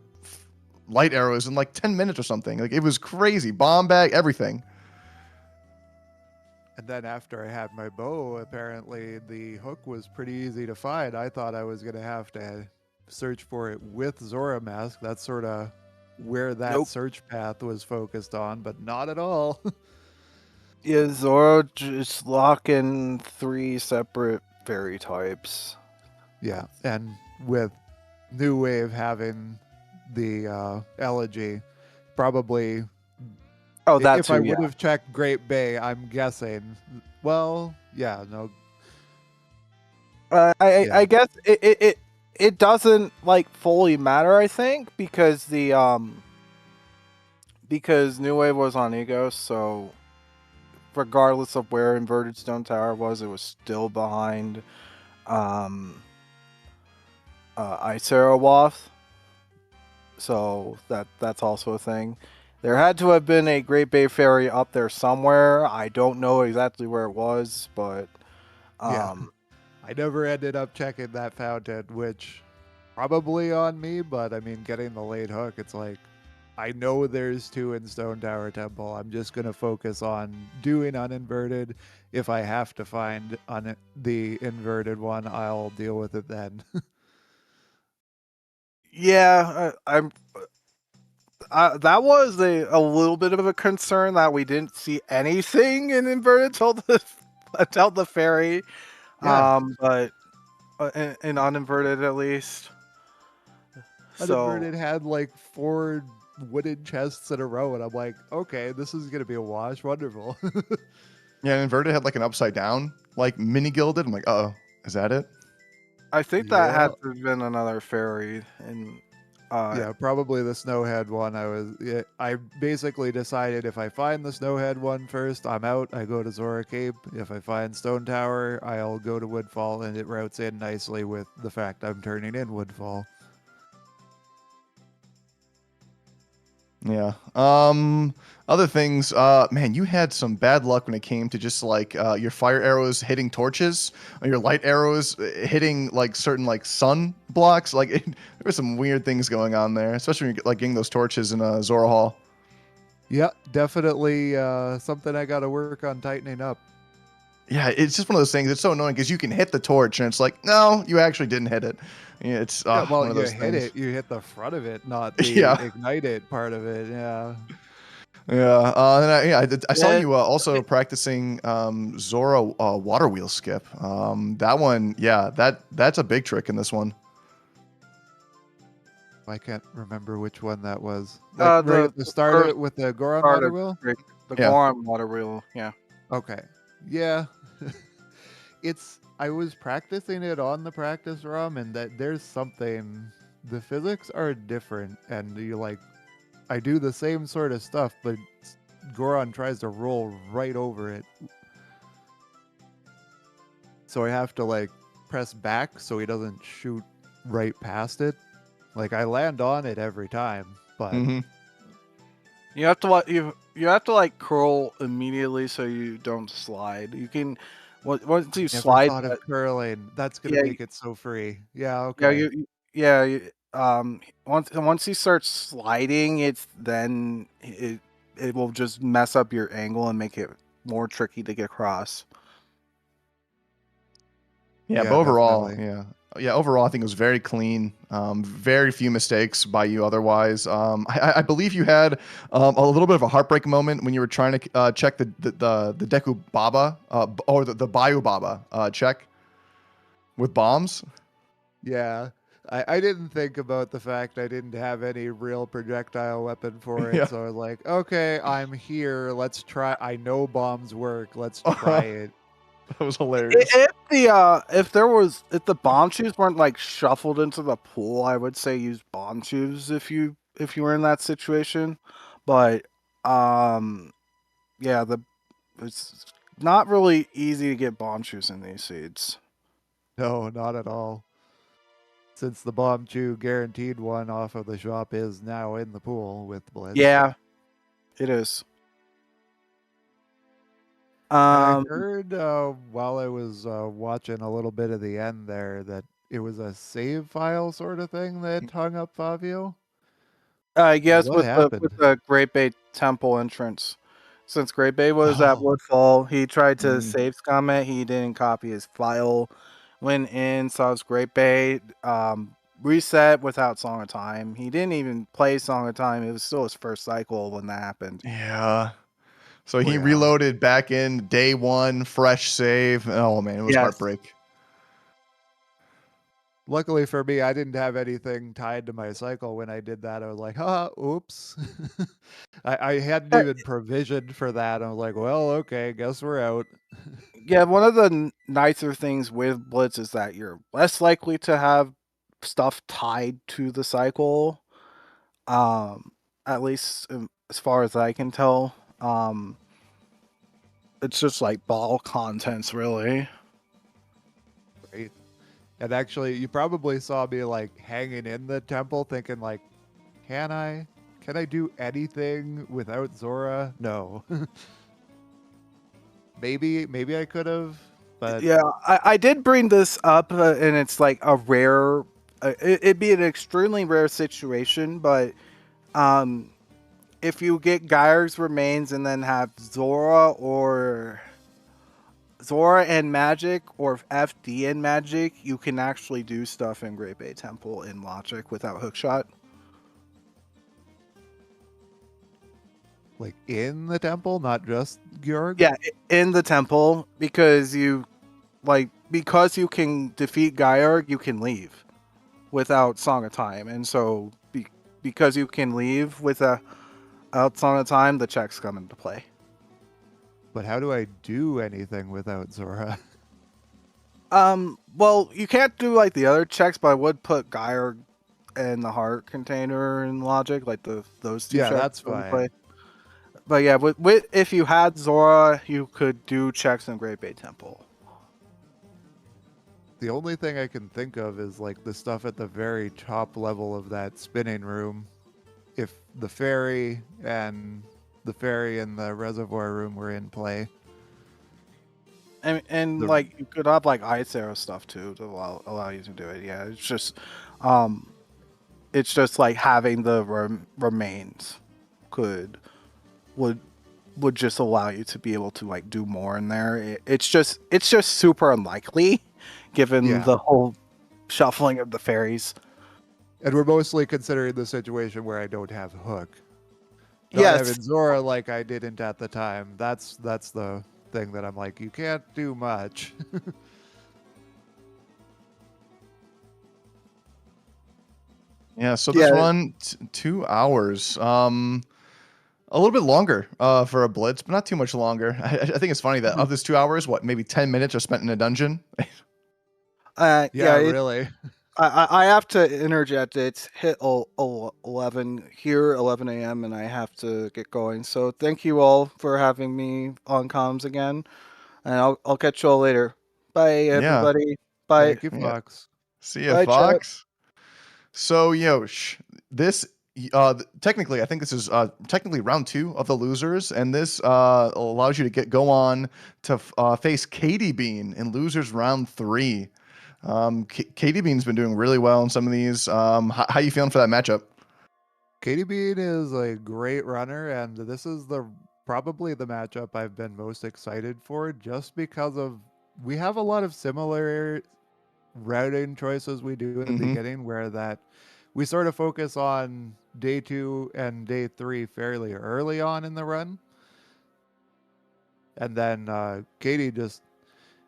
light arrows in like 10 minutes or something. Like it was crazy. Bomb bag, everything. And then after I had my bow, apparently the hook was pretty easy to find. I thought I was going to have to search for it with Zora Mask. That's sort of where that search path was focused on, but not at all. Yeah, Zoro just locking 3 separate fairy types. Yeah, and with New Wave having the elegy, probably. Oh, that's if I would have checked Great Bay, I'm guessing. Well, yeah, no. I guess it doesn't like fully matter. I think because because New Wave was on Ego, so regardless of where Inverted Stone Tower was, it was still behind Ice Arrow Waft. So that's also a thing. There had to have been a Great Bay Ferry up there somewhere. I don't know exactly where it was, but yeah. I never ended up checking that fountain, which probably on me, but I mean, getting the late hook, it's like, I know there's 2 in Stone Tower Temple. I'm just going to focus on doing uninverted. If I have to find the inverted one, I'll deal with it then. yeah, that was a little bit of a concern that we didn't see anything in Inverted until the ferry. Yeah. But in uninverted at least. Uninverted had like 4 wooden chests in a row, and I'm like, okay, this is gonna be a wash. Wonderful. Yeah, and Inverted had like an upside down, like mini gilded. I'm like, uh-oh, is that it? I think that had to have been another fairy. And yeah, probably the Snowhead one. I basically decided if I find the Snowhead one first, I'm out. I go to Zora Cape. If I find Stone Tower, I'll go to Woodfall, and it routes in nicely with the fact I'm turning in Woodfall. Yeah. Other things, man, you had some bad luck when it came to just like your fire arrows hitting torches, or your light arrows hitting like certain like sun blocks. Like there were some weird things going on there, especially when you're like getting those torches in Zora Hall. Yeah, definitely something I got to work on tightening up. Yeah, it's just one of those things. It's so annoying because you can hit the torch and it's like, no, you actually didn't hit it. Yeah, it's well, one of those hit things. it. You hit the front of it, not the ignite it part of it. Yeah. Yeah. I saw you also practicing Zora water wheel skip. That one, yeah, that's a big trick in this one. I can't remember which one that was. Like right at the start of it with the Goron water wheel? The Goron water wheel, yeah. Okay. Yeah. I was practicing it on the practice ROM, and that there's something, the physics are different, and you like, I do the same sort of stuff, but Goron tries to roll right over it. So I have to like press back so he doesn't shoot right past it. Like I land on it every time, but you have to you have to like curl immediately so you don't slide. You can once you slide. Thought of curling. That's gonna make it so free. Yeah. Okay. Yeah. once he starts sliding, it will just mess up your angle and make it more tricky to get across. Yeah, Yeah, but overall, definitely. yeah, overall, I think it was very clean. Very few mistakes by you. Otherwise, I believe you had a little bit of a heartbreak moment when you were trying to check the Deku Baba or the Bayu Baba check with bombs. Yeah. I didn't think about the fact I didn't have any real projectile weapon for it, Yeah, so I was like, okay, I'm here. Let's try. I know bombs work. Let's try it. that was hilarious. If the bomb shoes weren't like shuffled into the pool, I would say use bomb shoes if you were in that situation. But yeah, it's not really easy to get bomb shoes in these seeds. No, not at all. Since the bomb chew guaranteed one off of the shop is now in the pool with Blitz. Yeah, it is. And I Um, heard while I was watching a little bit of the end there that it was a save file sort of thing that hung up Favio. yes, What happened? with the Great Bay Temple entrance. Since Great Bay was at Oh, Woodfall, he tried to mm, save scum it. He didn't copy his file. Went in, saw his Great Bay, reset without Song of Time. He didn't even play Song of Time. It was still his first cycle when that happened. yeah. So Well, he yeah. reloaded back in day one, fresh save. Oh man, it was Yes. heartbreak. Luckily for me, I didn't have anything tied to my cycle when I did that. I was like, oops. I hadn't Uh, even provisioned for that. I was like, well, okay, guess we're out. Yeah, one of the nicer things with Blitz is that you're less likely to have stuff tied to the cycle. At least as far as I can tell. It's just like ball contents, really. Right. And actually, you probably saw me like hanging in the temple thinking like, can I? Can I do anything without Zora? No. maybe I could have, but Yeah, I did bring this up, and it's like a rare. It'd be an extremely rare situation, but um, if you get Geyer's remains and then have Zora and Magic or FD and Magic, you can actually do stuff in Great Bay Temple in Logic without Hookshot. like in the temple, not just Georg. Yeah, in the temple because you can defeat Geyer, you can leave without Song of Time, and so because you can leave without Song of Time, the checks come into play. But how do I do anything without Zora? Well, you can't do like the other checks, but I would put Geyer and the heart container in Logic, like those two Yeah, checks that's come into fine. play. But yeah, with if you had Zora, you could do checks in Great Bay Temple. The only thing I can think of is like the stuff at the very top level of that spinning room. If the ferry and the reservoir room were in play. And The like you could have like ice arrow stuff too to allow you to do it. Yeah, um, it's just like having the remains could would just allow you to be able to like do more in there. It's just super unlikely given Yeah. the whole shuffling of the fairies. And we're mostly considering the situation where I don't have Hook. Not Yes. having Zora like I didn't at the time. That's the thing that I'm like, you can't do much. Yeah, so this Yeah. run 2 hours. A little bit longer for a blitz, but not too much longer. I think it's funny that of this 2 hours, what, maybe 10 minutes are spent in a dungeon. Yeah. Really. I have to interject. It's hit 11 here, 11 a.m., and I have to get going. So thank you all for having me on comms again, and I'll catch you all later. Bye, Yeah, everybody. Bye. Thank you, yeah. Fox. See ya, Bye, chat. Fox. So Yosh, this technically, I think this is technically round 2 of the losers, and this allows you to go on to face Katie Bean in losers round 3. Katie Bean's been doing really well in some of these. How you feeling for that matchup? Katie Bean is a great runner, and this is probably the matchup I've been most excited for, just because of we have a lot of similar routing choices we do in the Mhm. beginning, where that we sort of focus on day 2 and day 3 fairly early on in the run, and then Katie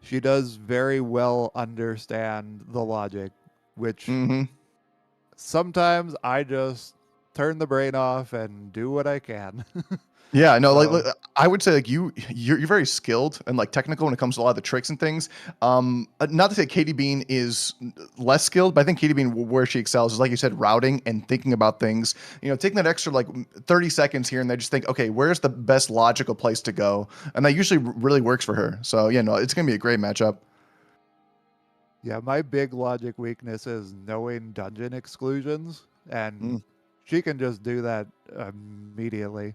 she does very well understand the logic, which Mhm. sometimes I just turn the brain off and do what I can. Yeah, no, So I would say like you're very skilled and like technical when it comes to a lot of the tricks and things. Not to say Katie Bean is less skilled, but I think Katie Bean where she excels is like you said, routing and thinking about things. You know, taking that extra like 30 seconds here and there, just think, okay, where's the best logical place to go, and that usually really works for her. So yeah, no, it's gonna be a great matchup. yeah, my big logic weakness is knowing dungeon exclusions, and Mm. she can just do that immediately.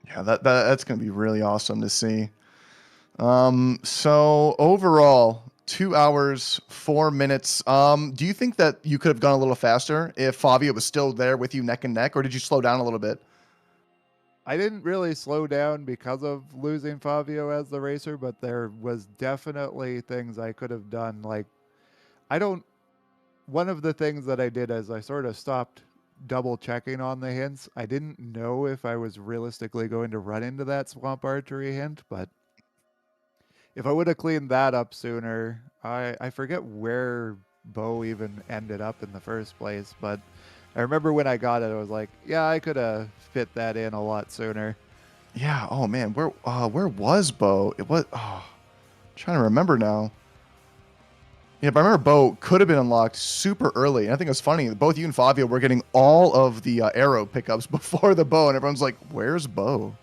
Yeah, that's gonna be really awesome to see. So overall, 2 hours, 4 minutes. Do you think that you could have gone a little faster if Favio was still there with you neck and neck, or did you slow down a little bit? I didn't really slow down because of losing Favio as the racer, but there was definitely things I could have done. Like, I don't. One of the things that I did is I sort of stopped double checking on the hints. I didn't know if I was realistically going to run into that swamp archery hint, but if I would have cleaned that up sooner, I forget where Bo even ended up in the first place, but I remember when I got it, I was like, yeah, I could have fit that in a lot sooner. Yeah. Oh man, where was Bo? It was. Trying to remember now. Yeah, but I remember Bo could have been unlocked super early. And I think it was funny. Both you and Favio were getting all of the arrow pickups before the bow, and everyone's like, "Where's Bo?"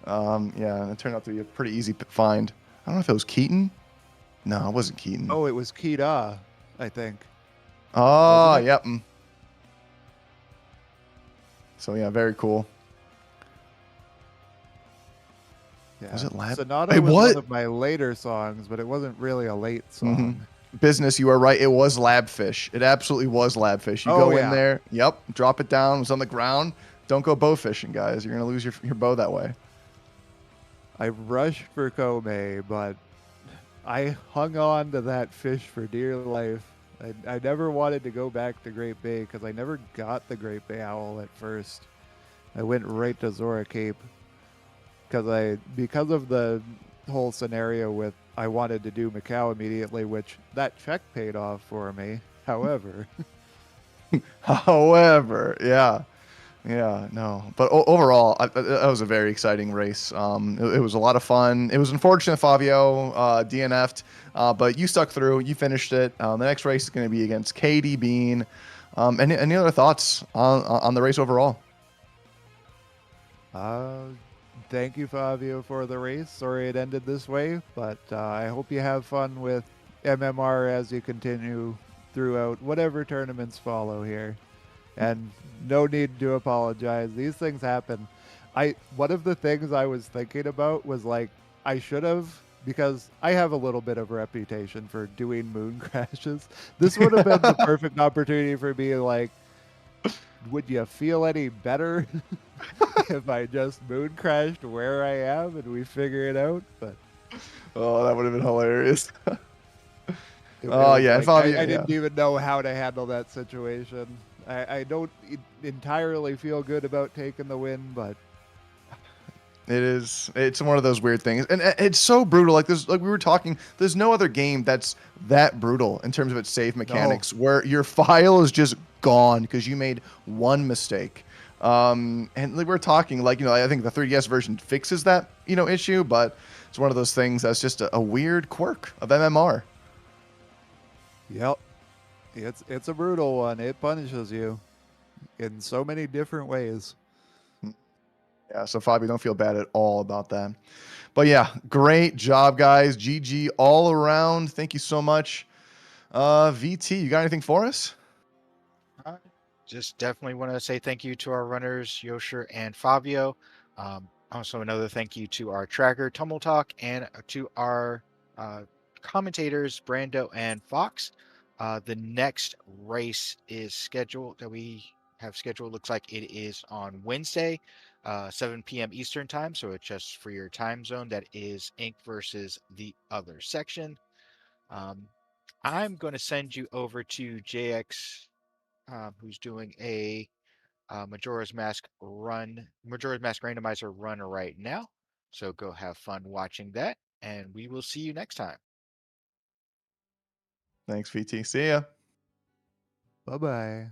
Yeah, it turned out to be a pretty easy find. I don't know if it was Keaton. No, it wasn't Keaton. Oh, it was Kita, I think, Oh, wasn't it? yep. So yeah, very cool. Yeah. Was it Lab? Sonata It was was. one of my later songs, but it wasn't really a late Mhm. song. Business, you are right. It was Labfish. It absolutely was Labfish. You Oh, go in yeah. there, yep, drop it down. It was on the ground. Don't go bow fishing, guys. You're gonna lose your bow that way. I rushed for Kome, but I hung on to that fish for dear life. I never wanted to go back to Great Bay because I never got the Great Bay Owl at first. I went right to Zora Cape because of the whole scenario with I wanted to do Macau immediately, which that check paid off for me. However, However, yeah. Yeah, no, but overall, that was a very exciting race. It was a lot of fun. It was unfortunate Favio DNF'd, but you stuck through. You finished it. The next race is going to be against Katie Bean. Any other thoughts on the race overall? uh, thank you, Favio, for the race. Sorry it ended this way, but I hope you have fun with MMR as you continue throughout whatever tournaments follow here. And no need to apologize. These things happen. One of the things I was thinking about was like I should have, because I have a little bit of a reputation for doing moon crashes. This would have been the perfect opportunity for me, like, would you feel any better if I just moon crashed where I am and we figure it out? But Oh, that would have been hilarious. it Oh was yeah, and like Favio, I yeah. didn't even know how to handle that situation. I don't entirely feel good about taking the win, but It is. It's one of those weird things, and it's so brutal. Like this, like we were talking. There's no other game that's that brutal in terms of its save no. mechanics, where your file is just gone because you made one mistake. And like we're talking, like I think the 3DS version fixes that issue, but it's one of those things that's just a weird quirk of MMR. Yep. It's a brutal one. It punishes you in so many different ways. Yeah, so Fabi, don't feel bad at all about that. But yeah, great job, guys. GG all around. Thank you so much. VT, you got anything for us? Just definitely want to say thank you to our runners, Yosher and Favio. Also, another thank you to our tracker, Tumble Talk, and to our commentators, Brando and Fox. The next race is scheduled that we have scheduled. Looks like it is on Wednesday, 7 p.m. Eastern time. So it's just for your time zone. That is Inc. versus the other section. I'm going to send you over to JX, who's doing a Majora's Mask Randomizer run right now. So go have fun watching that, and we will see you next time. Thanks, VT. See ya. Bye bye.